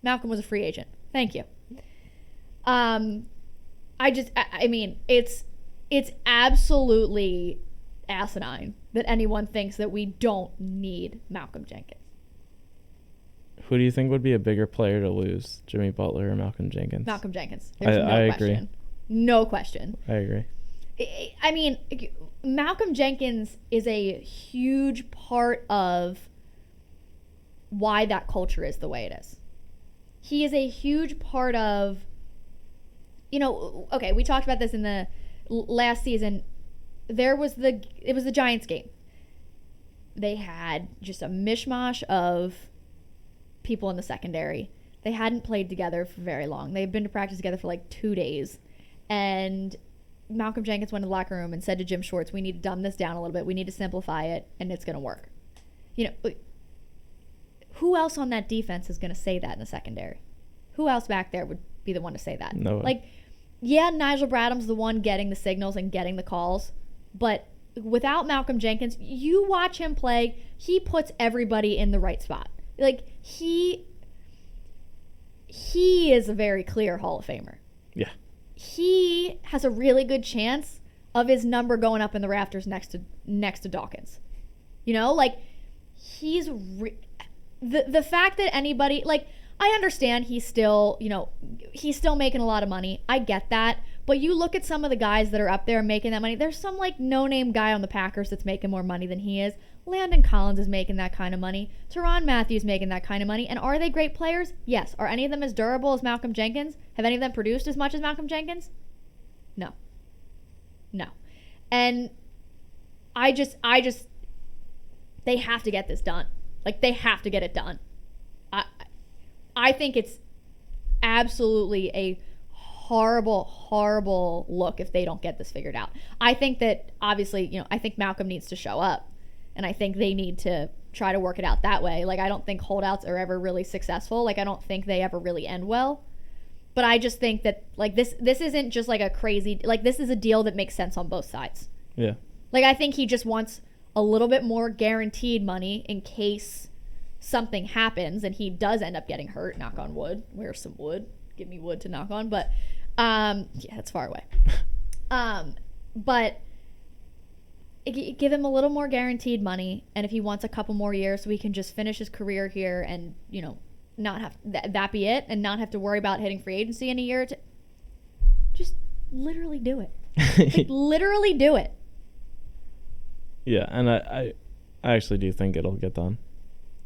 Malcolm was a free agent. Thank you. I mean, it's absolutely asinine that anyone thinks that we don't need Malcolm Jenkins. Who do you think would be a bigger player to lose, Jimmy Butler or Malcolm Jenkins? Malcolm Jenkins. There's I question. Agree. No question. I agree. I mean, Malcolm Jenkins is a huge part of why that culture is the way it is. He is a huge part of, okay, we talked about this in the last season. It was the Giants game. They had just a mishmash of people in the secondary. They hadn't played together for very long. They've been to practice together for like 2 days. And Malcolm Jenkins went to the locker room and said to Jim Schwartz, we need to dumb this down a little bit. We need to simplify it, and it's going to work. Who else on that defense is going to say that in the secondary? Who else back there would be the one to say that? No one. Like, yeah, Nigel Bradham's the one getting the signals and getting the calls, but without Malcolm Jenkins, you watch him play, he puts everybody in the right spot. Like, he is a very clear Hall of Famer. Yeah. He has a really good chance of his number going up in the rafters next to Dawkins. He's the fact that anybody, like, I understand he's still making a lot of money. I get that. But you look at some of the guys that are up there making that money. There's some, like, no-name guy on the Packers that's making more money than he is. Landon Collins is making that kind of money. Tyrann Mathieu's making that kind of money. And are they great players? Yes. Are any of them as durable as Malcolm Jenkins? Have any of them produced as much as Malcolm Jenkins? No. And I just they have to get this done. Like, they have to get it done. I think it's absolutely a horrible, horrible look if they don't get this figured out. I think that, obviously, I think Malcolm needs to show up. And I think they need to try to work it out that way. Like, I don't think holdouts are ever really successful. Like, I don't think they ever really end well. But I just think that, like, this isn't just, like, a crazy... Like, this is a deal that makes sense on both sides. Yeah. Like, I think he just wants a little bit more guaranteed money in case something happens and he does end up getting hurt. Knock on wood. Where's some wood? Give me wood to knock on. But, yeah, it's far away. But... give him a little more guaranteed money, and if he wants a couple more years so he can just finish his career here and, not have that be it and not have to worry about hitting free agency in a year or two, just literally do it. Like, literally do it. Yeah, and I actually do think it'll get done.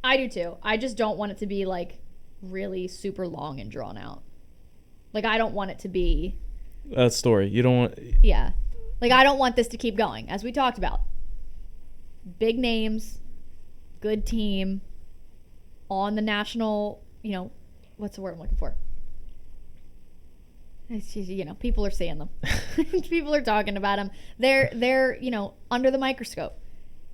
I do too. I just don't want it to be, like, really super long and drawn out. Like, I don't want it to be a story. You don't want... Yeah. Like, I don't want this to keep going, as we talked about. Big names, good team, on the national, what's the word I'm looking for? It's just, people are seeing them. People are talking about them. They're under the microscope.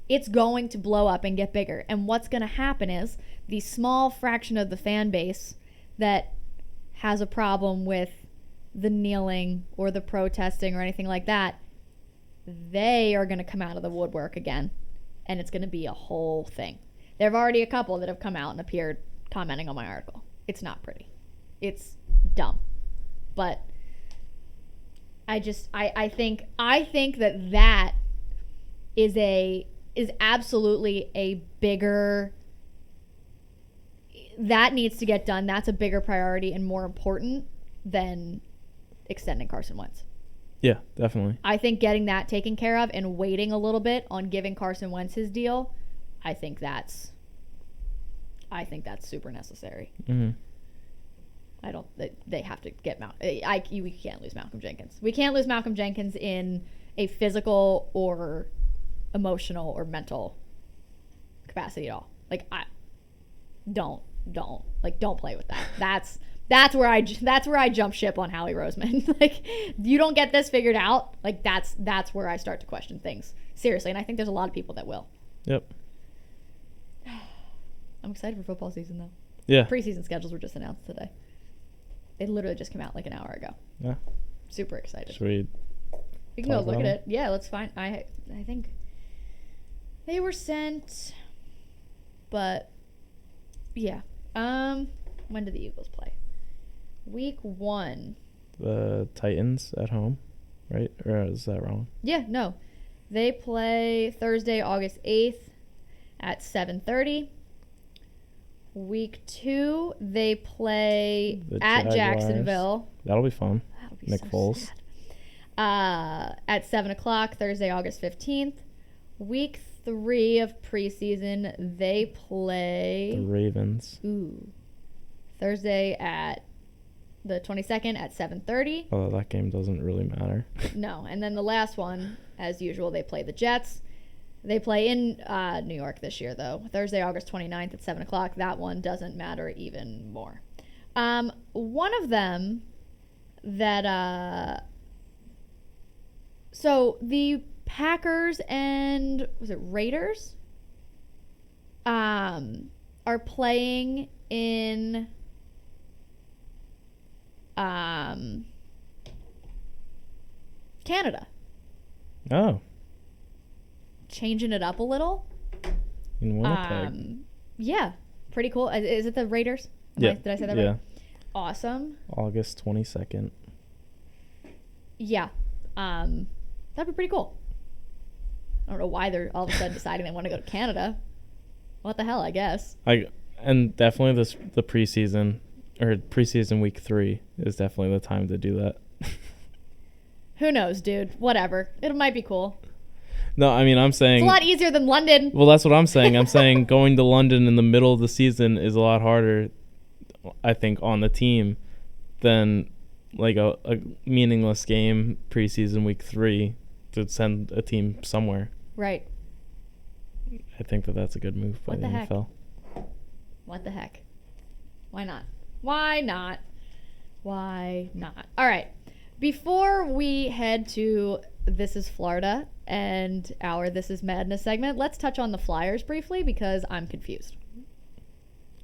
It's going to blow up and get bigger. And what's going to happen is the small fraction of the fan base that has a problem with the kneeling or the protesting or anything like that, they are going to come out of the woodwork again. And it's going to be a whole thing. There have already a couple that have come out and appeared commenting on my article. It's not pretty. It's dumb. But I think that is absolutely a bigger, that needs to get done. That's a bigger priority and more important than extending Carson Wentz. Yeah, definitely. I think getting that taken care of and waiting a little bit on giving Carson Wentz his deal, I think that's super necessary. Mm-hmm. They have to get we can't lose Malcolm Jenkins. We can't lose Malcolm Jenkins in a physical or emotional or mental capacity at all. Like, don't play with that. That's where I jump ship on Howie Roseman. Like, you don't get this figured out. Like, that's where I start to question things seriously, and I think there's a lot of people that will. Yep. I'm excited for football season though. Yeah. Preseason schedules were just announced today. They literally just came out like an hour ago. Yeah. Super excited. Should we can go look at it. Yeah, let's find. I think they were sent, but yeah. When did the Eagles play? Week 1. The Titans at home, right? Or is that wrong? Yeah, no. They play Thursday, August 8th at 7:30. Week 2, they play at Jaguars. Jacksonville. That'll be fun. That'll be Nick so Foles. Sad. At 7 o'clock, Thursday, August 15th. Week 3 of preseason, they play The Ravens. Thursday at the 22nd at 7:30. Oh, that game doesn't really matter. No, and then the last one, as usual, they play the Jets. They play in New York this year, though. Thursday, August 29th at 7 o'clock. That one doesn't matter even more. One of them that... so the Packers and... was it Raiders? Are playing in... Canada. Oh. Changing it up a little. In Winnipeg. Yeah. Pretty cool. Is it the Raiders? Did I say that right? Awesome. August 22nd. Yeah. That'd be pretty cool. I don't know why they're all of a sudden deciding they want to go to Canada. What the hell, I guess. And definitely the preseason, or preseason week 3 is definitely the time to do that. Who knows, dude? Whatever. It might be cool. No, I mean, I'm saying... It's a lot easier than London. Well, that's what I'm saying. I'm saying going to London in the middle of the season is a lot harder, I think, on the team than like a meaningless game preseason week 3 to send a team somewhere. Right. I think that's a good move by the NFL. What the heck? Why not? Why not? Why not? All right. Before we head to This is Florida and our This is Madness segment, let's touch on the Flyers briefly because I'm confused.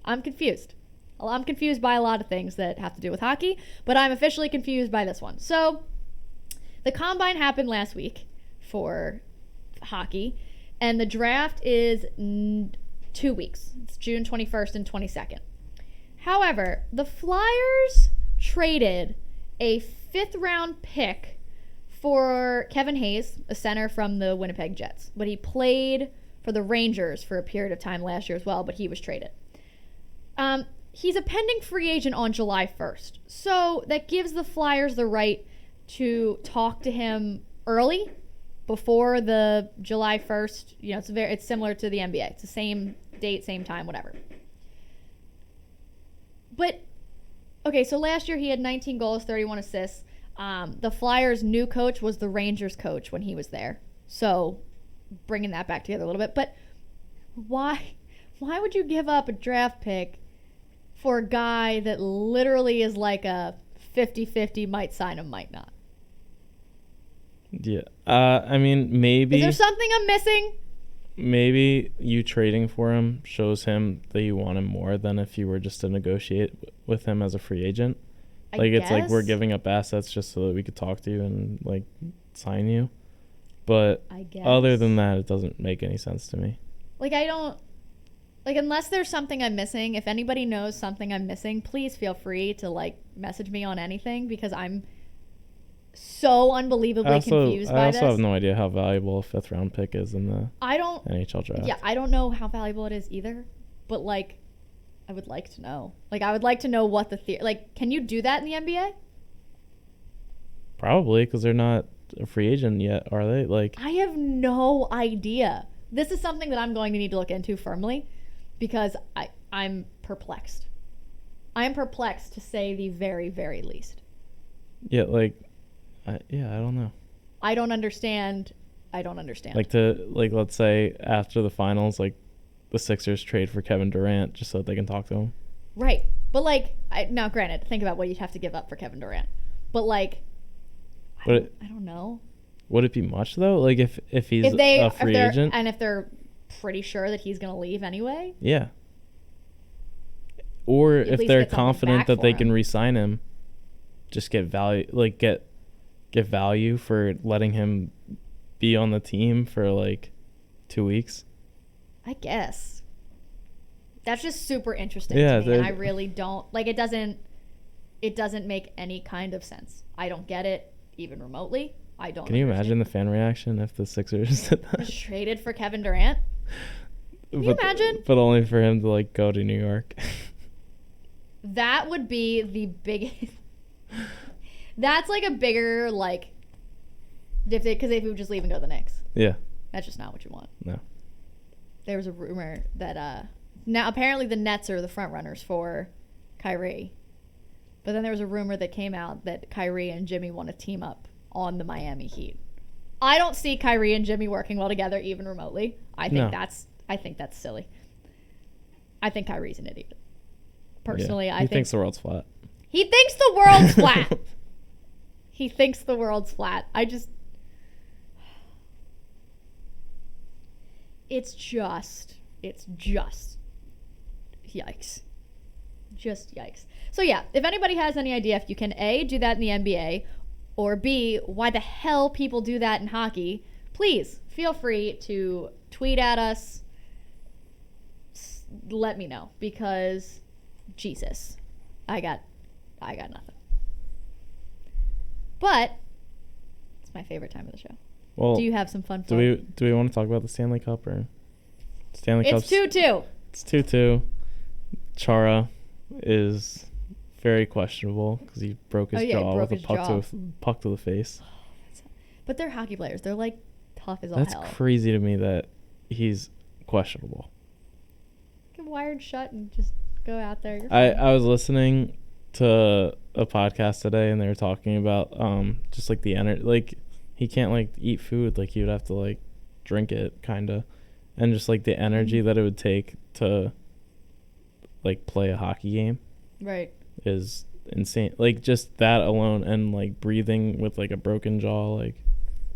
I'm confused by a lot of things that have to do with hockey, but I'm officially confused by this one. So, the Combine happened last week for hockey, and the draft is 2 weeks. It's June 21st and 22nd. However, the Flyers traded a 5th-round pick for Kevin Hayes, a center from the Winnipeg Jets. But he played for the Rangers for a period of time last year as well, but he was traded. He's a pending free agent on July 1st. So that gives the Flyers the right to talk to him early, before the July 1st. You know, it's similar to the NBA. It's the same date, same time, whatever. But, okay, so last year he had 19 goals, 31 assists. The Flyers' new coach was the Rangers coach when he was there. So, bringing that back together a little bit. But why would you give up a draft pick for a guy that literally is like a 50-50, might sign him, might not. Yeah. I mean, maybe. Is there something I'm missing? Maybe you trading for him shows him that you want him more than if you were just to negotiate with him as a free agent. It's like we're giving up assets just so that we could talk to you and like sign you. But other than that, it doesn't make any sense to me. Like, I don't, like, unless there's something I'm missing, if anybody knows something I'm missing, please feel free to like message me on anything, because I'm so unbelievably confused by this. I also have no idea how valuable a 5th round pick is in the NHL draft. Yeah, I don't know how valuable it is either, but like, I would like to know. Like, I would like to know what like, can you do that in the NBA? Probably, because they're not a free agent yet, are they? Like, I have no idea. This is something that I'm going to need to look into firmly, because I'm perplexed. I'm perplexed, to say the very, very least. Yeah, like, I don't know. I don't understand. Like, let's say after the finals, like, the Sixers trade for Kevin Durant just so that they can talk to him. Right. But, like, now, granted, think about what you'd have to give up for Kevin Durant. But, like, I don't know. Would it be much, though? Like, if he's a free agent? And if they're pretty sure that he's going to leave anyway? Yeah. Or if they're confident that they can re-sign him, just get value, like, get value for letting him be on the team for, like, 2 weeks. I guess. That's just super interesting to me, and I really don't, like, it doesn't make any kind of sense. I don't get it, even remotely. I don't. Can you imagine the fan reaction if the Sixers did that? Traded for Kevin Durant? Can you imagine? But only for him to, like, go to New York. That would be the biggest. That's like a bigger, like, because if he would just leave and go to the Knicks. Yeah. That's just not what you want. No. There was a rumor that now apparently the Nets are the front runners for Kyrie. But then there was a rumor that came out that Kyrie and Jimmy want to team up on the Miami Heat. I don't see Kyrie and Jimmy working well together even remotely. I think that's silly. I think Kyrie's an idiot. Personally, yeah, I think he thinks the world's flat. He thinks the world's flat. He thinks the world's flat. It's just yikes. Just yikes. So yeah, if anybody has any idea if you can A, do that in the NBA, or B, why the hell people do that in hockey, please feel free to tweet at us. Let me know, because Jesus, I got nothing. But it's my favorite time of the show. Well, do you have some fun? Do we want to talk about the Stanley Cup or Stanley Cup? It's 2-2. It's 2-2. Chara is very questionable because he broke his jaw with a puck to the face. But they're hockey players. They're like tough as all hell. That's crazy to me that he's questionable. Get wired shut and just go out there. I was listening to a podcast today and they were talking about just like the energy, like he can't like eat food, like he would have to like drink it kind of, and just like the energy that it would take to like play a hockey game right is insane. Like just that alone, and like breathing with like a broken jaw, like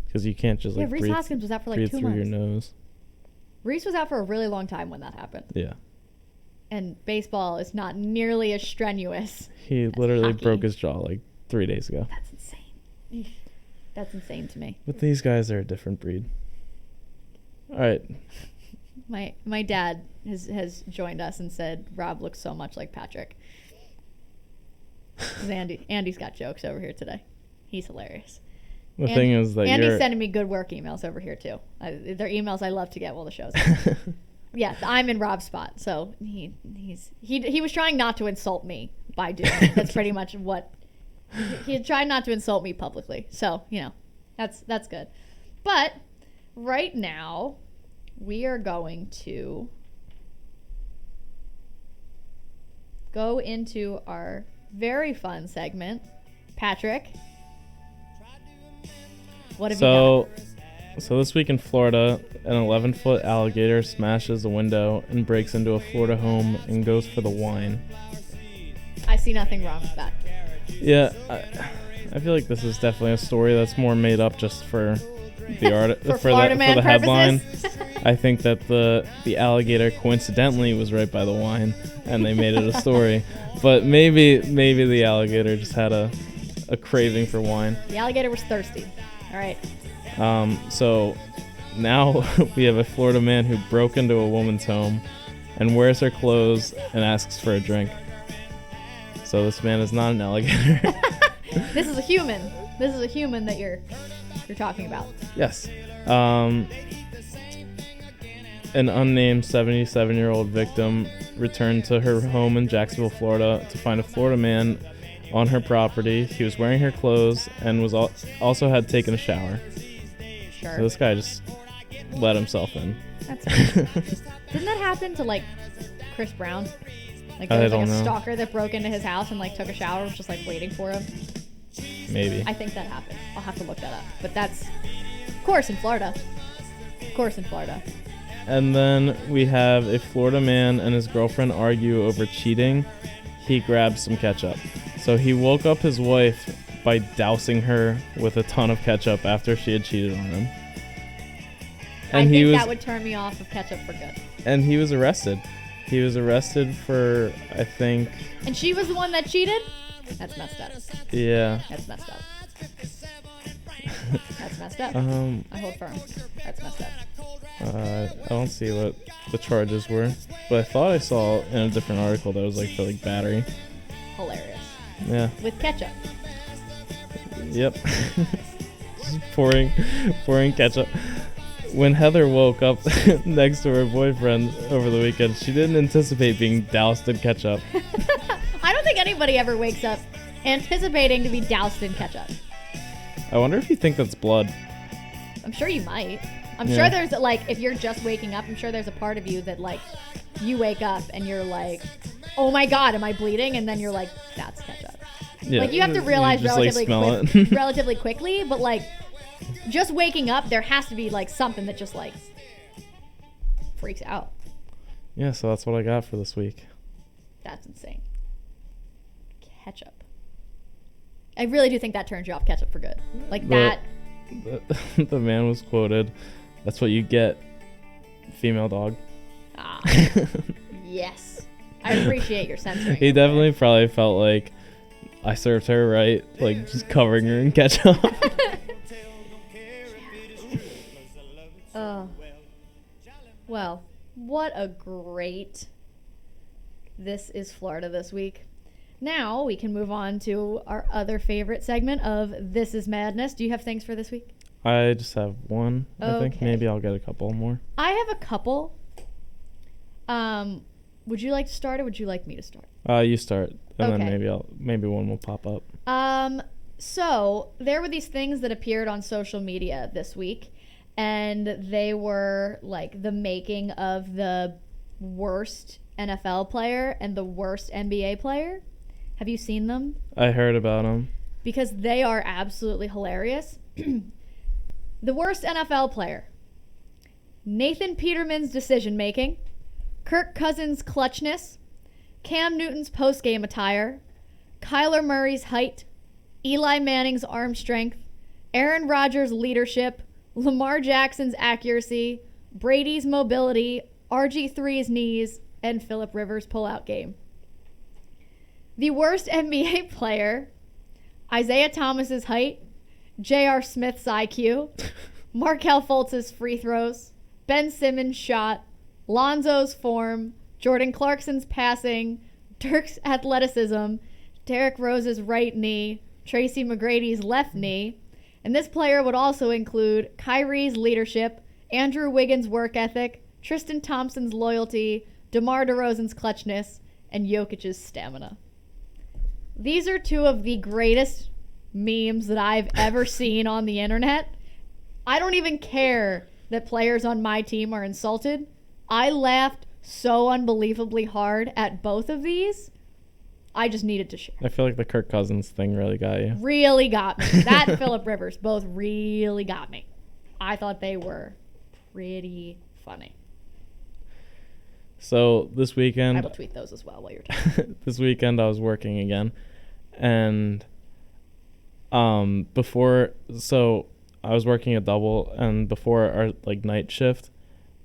because you can't just like Rhys Hoskins was out for like 2 months. Through your nose. Rhys was out for a really long time when that happened. Yeah. And baseball is not nearly as strenuous. He literally broke his jaw like 3 days ago. That's insane. That's insane to me. But these guys are a different breed. All right. My dad has joined us and said Rob looks so much like Patrick. Andy's got jokes over here today. He's hilarious. The thing is that Andy's sending me good work emails over here too. They're emails I love to get while the show's on. Yeah, I'm in Rob's spot, so he was trying not to insult me by doing it. That's pretty much what he tried, not to insult me publicly. So that's good. But right now we are going to go into our very fun segment. Patrick, what have you got? So this week in Florida, an 11-foot alligator smashes a window and breaks into a Florida home and goes for the wine. I see nothing wrong with that. Yeah, I feel like this is definitely a story that's more made up just for the art For Florida Man the headline. purposes. I think that the alligator coincidentally was right by the wine, and they made it a story. But maybe the alligator just had a craving for wine. The alligator was thirsty. All right. So now we have a Florida man who broke into a woman's home and wears her clothes and asks for a drink. So this man is not an alligator. This is a human. This is a human that you're talking about. Yes. An unnamed 77-year-old victim returned to her home in Jacksonville, Florida, to find a Florida man on her property. He was wearing her clothes and was also had taken a shower. Sure. So this guy just let himself in. That's Didn't that happen to like Chris Brown? Like there was like a stalker that broke into his house and like took a shower, was just like waiting for him. Maybe. I think that happened. I'll have to look that up. But that's, of course, in Florida. Of course, in Florida. And then we have a Florida man and his girlfriend argue over cheating. He grabs some ketchup. So he woke up his wife by dousing her with a ton of ketchup after she had cheated on him. And I think that would turn me off of ketchup for good. And he was arrested. He was arrested for, I think... And she was the one that cheated? That's messed up. Yeah. That's messed up. That's messed up. I hold firm. That's messed up. I don't see what the charges were, but I thought I saw in a different article that was like for like battery. Hilarious. Yeah. With ketchup. Yep. Just pouring ketchup. When Heather woke up next to her boyfriend over the weekend, she didn't anticipate being doused in ketchup. I don't think anybody ever wakes up anticipating to be doused in ketchup. I wonder if you think that's blood. I'm sure you might. I'm sure there's like, if you're just waking up, I'm sure there's a part of you that like, you wake up and you're like, oh my God, am I bleeding? And then you're like, that's ketchup. Yeah, like you have to realize just, relatively quickly, but like just waking up, there has to be like something that just like freaks out. Yeah, so that's what I got for this week. That's insane. Ketchup. I really do think that turns you off ketchup for good. Like that. The man was quoted, "That's what you get, female dog." Ah, yes. I appreciate your censoring. He definitely probably felt like I served her right, like just covering her in ketchup. Oh. Well, what a great This is Florida this week. Now we can move on to our other favorite segment of This is Madness. Do you have things for this week? I just have one. I think Okay. maybe I'll get a couple more. I have a couple. Would you like to start or would you like me to start? You start, and Okay. then maybe one will pop up. So there were these things that appeared on social media this week, and they were like the making of the worst NFL player and the worst NBA player. Have you seen them? I heard about them. Because they are absolutely hilarious. The worst NFL player: Nathan Peterman's decision making, Kirk Cousins' clutchness, Cam Newton's post-game attire, Kyler Murray's height, Eli Manning's arm strength, Aaron Rodgers' leadership, Lamar Jackson's accuracy, Brady's mobility, RG3's knees, and Phillip Rivers' pullout game. The worst NBA player: Isaiah Thomas's height, J.R. Smith's IQ, Markelle Fultz's free throws, Ben Simmons' shot, Lonzo's form, Jordan Clarkson's passing, Dirk's athleticism, Derrick Rose's right knee, Tracy McGrady's left knee, and this player would also include Kyrie's leadership, Andrew Wiggins' work ethic, Tristan Thompson's loyalty, DeMar DeRozan's clutchness, and Jokic's stamina. These are two of the greatest memes that I've ever seen on the internet. I don't even care that players on my team are insulted. I laughed so unbelievably hard at both of these. I just needed to share. I feel like the Kirk Cousins thing really got you. Really got me. That and Phillip Rivers both really got me. I thought they were pretty funny. So this weekend, I will tweet those as well while you're talking. this weekend I was working again, And so I was working a double, and before our like night shift,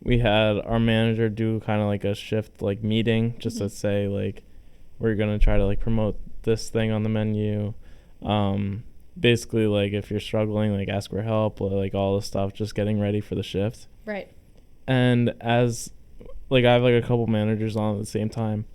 we had our manager do kind of like a shift like meeting just to say like we're gonna try to like promote this thing on the menu. Basically like if you're struggling, like ask for help, like all this stuff, just getting ready for the shift. Right. And as like I have like a couple managers on at the same time.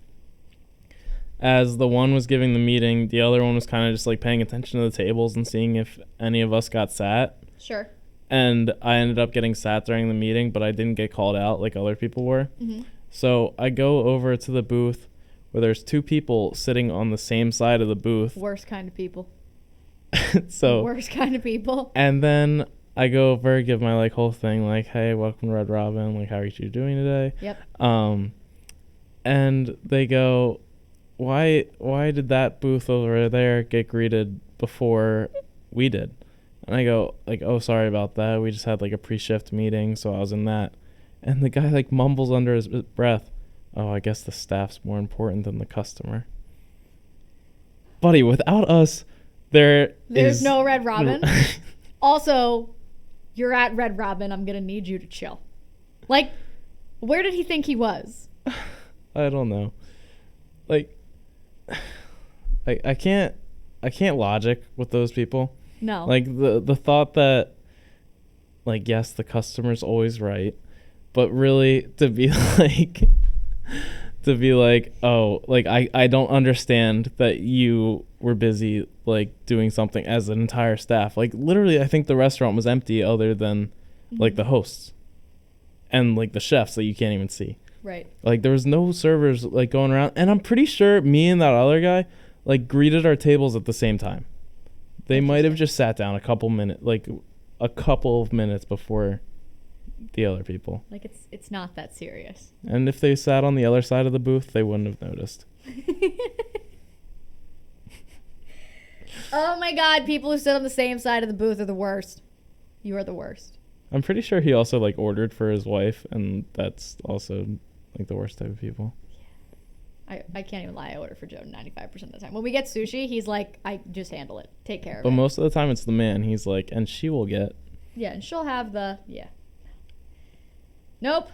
As the one was giving the meeting, the other one was kind of just like paying attention to the tables and seeing if any of us got sat. Sure. And I ended up getting sat during the meeting, but I didn't get called out like other people were. Mm-hmm. So I go over to the booth where there's two people sitting on the same side of the booth. Worst kind of people. So worst kind of people. And then I go over, give my like whole thing, like, hey, welcome to Red Robin. Like, how are you doing today? Yep. And they go, why did that booth over there get greeted before we did? And I go like, oh, sorry about that. We just had like a pre-shift meeting, so I was in that. And the guy like mumbles under his breath, oh, I guess the staff's more important than the customer. Buddy, without us, there's no Red Robin. Also, you're at Red Robin. I'm going to need you to chill. Like, where did he think he was? I don't know. Like, I can't logic with those people. No. Like the thought that, like, yes, the customer's always right, but really to be like, oh, like I don't understand that you were busy like doing something as an entire staff. Like literally, I think the restaurant was empty other than like the hosts and like the chefs that you can't even see. Right. Like there was no servers like going around, and I'm pretty sure me and that other guy like greeted our tables at the same time. They might have just sat down a couple of minutes before the other people. Like it's not that serious. And if they sat on the other side of the booth, they wouldn't have noticed. Oh my God, people who sit on the same side of the booth are the worst. You are the worst. I'm pretty sure he also like ordered for his wife, and that's also like the worst type of people. I can't even lie. I order for Joe 95% of the time. When we get sushi, he's like, I just handle it. Take care of it. But most of the time it's the man. He's like, and she will get. Yeah, and she'll have the, yeah. Nope.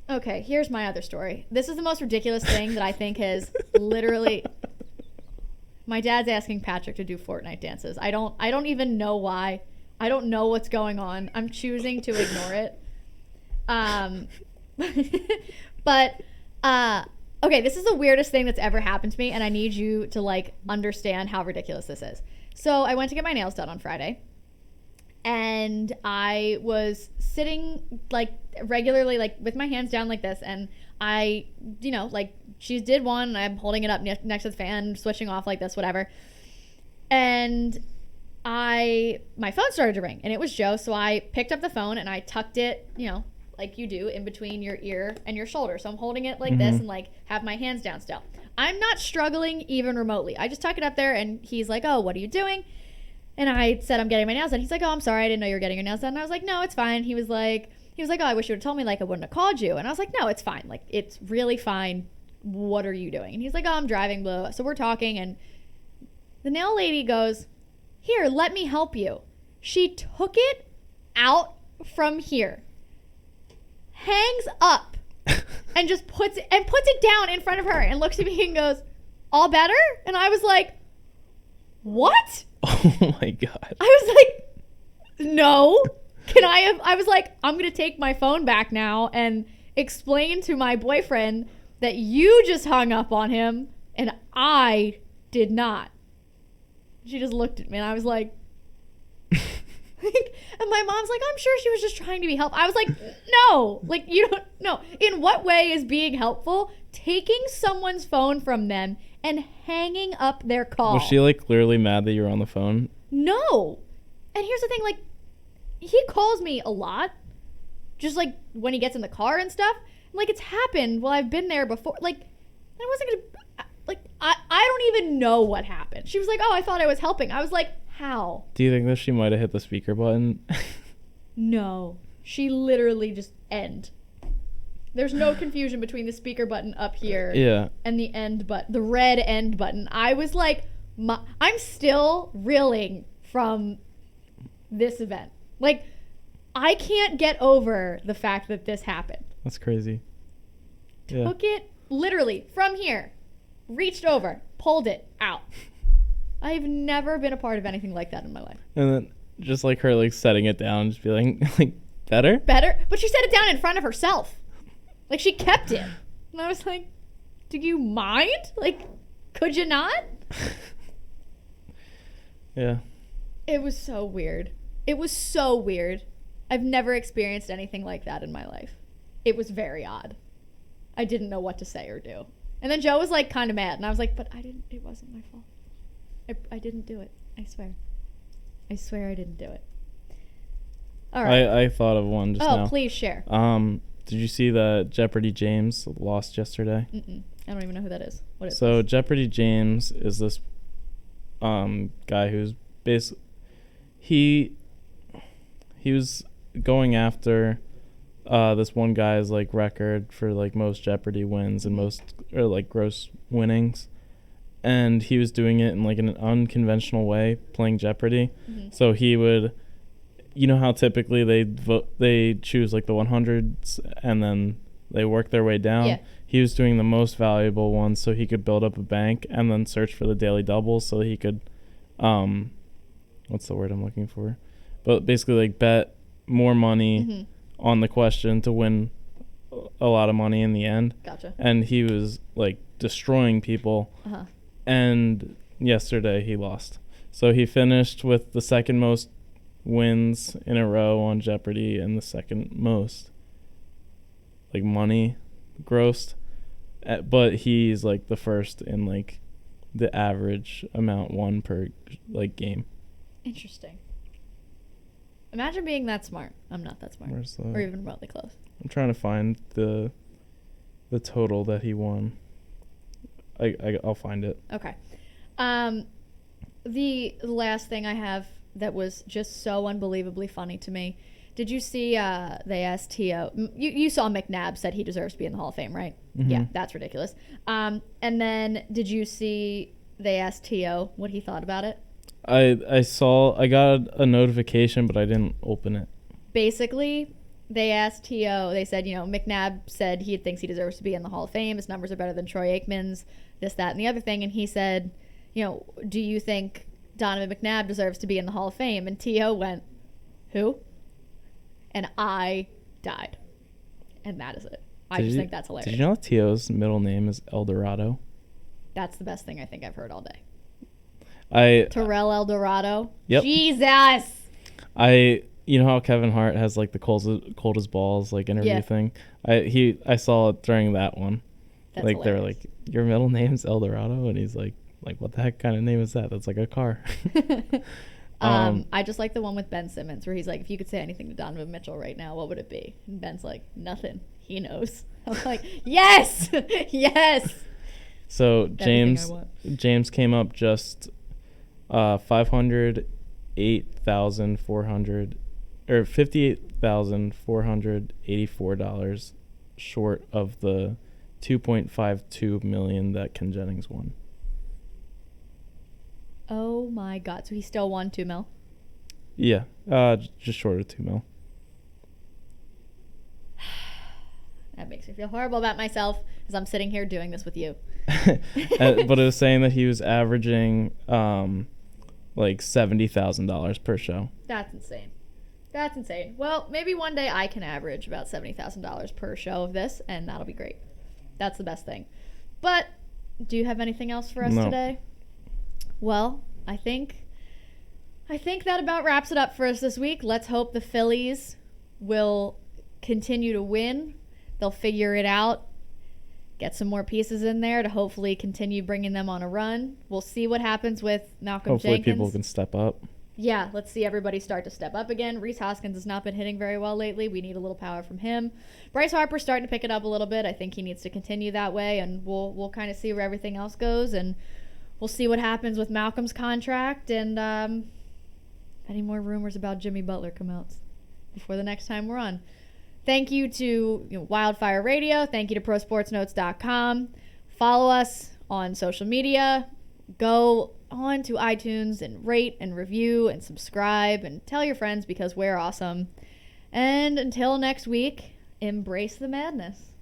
Okay, here's my other story. This is the most ridiculous thing that I think has literally... My dad's asking Patrick to do Fortnite dances. I don't even know why. I don't know what's going on. I'm choosing to ignore it. But okay, this is the weirdest thing that's ever happened to me, and I need you to like understand how ridiculous this is. So I went to get my nails done on Friday, and I was sitting like regularly, like with my hands down like this, and I, you know, like she did one, and I'm holding it up next to the fan, switching off like this, whatever. And my phone started to ring, and it was Joe, so I picked up the phone and I tucked it, you know, like you do, in between your ear and your shoulder. So I'm holding it like this and like have my hands down still. I'm not struggling even remotely. I just tuck it up there, and he's like, oh, what are you doing? And I said, I'm getting my nails done. He's like, oh, I'm sorry, I didn't know you were getting your nails done. And I was like, no, it's fine. He was like, oh, I wish you would have told me, like I wouldn't have called you. And I was like, no, it's fine. Like, it's really fine. What are you doing? And he's like, oh, I'm driving, blah, blah. So we're talking, and the nail lady goes, here, let me help you. She took it out from here, hangs up, and just puts it down in front of her, and looks at me and goes, all better? And I was like, what? Oh my God. I was like, no. I was like, I'm going to take my phone back now and explain to my boyfriend that you just hung up on him and I did not. She just looked at me, and I was like, and my mom's like, I'm sure she was just trying to be helpful. I was like, no, like, you don't know. In what way is being helpful taking someone's phone from them and hanging up their call? Was she like clearly mad that you were on the phone? No. And here's the thing, like, he calls me a lot, just like when he gets in the car and stuff. Like, it's happened while I've been there before. Like, I wasn't gonna, like, I don't even know what happened. She was like, oh, I thought I was helping. I was like, how? Do you think that she might have hit the speaker button? No. She literally just end. There's no confusion between the speaker button up here and the end button, the red end button. I was like, I'm still reeling from this event. Like, I can't get over the fact that this happened. That's crazy. Took it literally from here, reached over, pulled it out. I've never been a part of anything like that in my life. And then just like her like setting it down, just be like better? But she set it down in front of herself. Like, she kept it. And I was like, do you mind? Like, could you not? Yeah. It was so weird. It was so weird. I've never experienced anything like that in my life. It was very odd. I didn't know what to say or do. And then Joe was like kind of mad. And I was like, but it wasn't my fault. I didn't do it. I swear. I swear I didn't do it. All right. I thought of one just now. Oh, please share. Did you see that Jeopardy James lost yesterday? I don't even know who that is. What is So this? Jeopardy James is this guy who's basically he was going after this one guy's like record for like most Jeopardy wins and most or like gross winnings, and he was doing it in like an unconventional way, playing Jeopardy. So he would, you know how typically they choose like the 100s and then they work their way down. Yeah. He was doing the most valuable ones so he could build up a bank and then search for the daily doubles so he could what's the word I'm looking for? But basically like bet more money on the question to win a lot of money in the end. Gotcha. And he was like destroying people. And yesterday he lost. So he finished with the second most wins in a row on Jeopardy and the second most like money grossed, but he's like the first in like the average amount won per like game. Interesting. Imagine being that smart. I'm not that smart. Where's the, or even remotely close. I'm trying to find the total that he won. I'll find it. Okay. The last thing I have that was just so unbelievably funny to me. Did you see they asked T.O. You saw McNabb said he deserves to be in the Hall of Fame, right? Yeah, that's ridiculous. And then did you see they asked T.O. what he thought about it? I got a notification, but I didn't open it. Basically, they asked T.O., they said, McNabb said he thinks he deserves to be in the Hall of Fame. His numbers are better than Troy Aikman's, this, that, and the other thing. And he said, do you think Donovan McNabb deserves to be in the Hall of Fame? And T.O. went, who? And I died. And that is it. I just think that's hilarious. Did you know T.O.'s middle name is Eldorado? That's the best thing I think I've heard all day. Terrell Eldorado? Yep. Jesus! You know how Kevin Hart has like the cold as balls like interview thing? I saw it during that one. That's like hilarious. they were like, your middle name's Eldorado? And he's like, what the heck kind of name is that? That's like a car. I just like the one with Ben Simmons where he's like, if you could say anything to Donovan Mitchell right now, what would it be? And Ben's like, nothing. He knows. I'm like, yes! Yes! So James came up just $58,484 short of the $2.52 million that Ken Jennings won. Oh my God! So he still won $2 million? Yeah, just short of $2 million. That makes me feel horrible about myself as I'm sitting here doing this with you. But it was saying that he was averaging like $70,000 per show. That's insane. That's insane. Well, maybe one day I can average about $70,000 per show of this, and that'll be great. That's the best thing. But do you have anything else for us today? Well, I think that about wraps it up for us this week. Let's hope the Phillies will continue to win. They'll figure it out. Get some more pieces in there to hopefully continue bringing them on a run. We'll see what happens with Malcolm Jenkins. Hopefully people can step up. Yeah, let's see everybody start to step up again. Rhys Hoskins has not been hitting very well lately. We need a little power from him. Bryce Harper's starting to pick it up a little bit. I think he needs to continue that way, and we'll kind of see where everything else goes, and we'll see what happens with Malcolm's contract, and any more rumors about Jimmy Butler come out before the next time we're on. Thank you to Wildfire Radio. Thank you to ProSportsNotes.com. Follow us on social media. Go on to iTunes and rate and review and subscribe and tell your friends because we're awesome. And until next week, embrace the madness.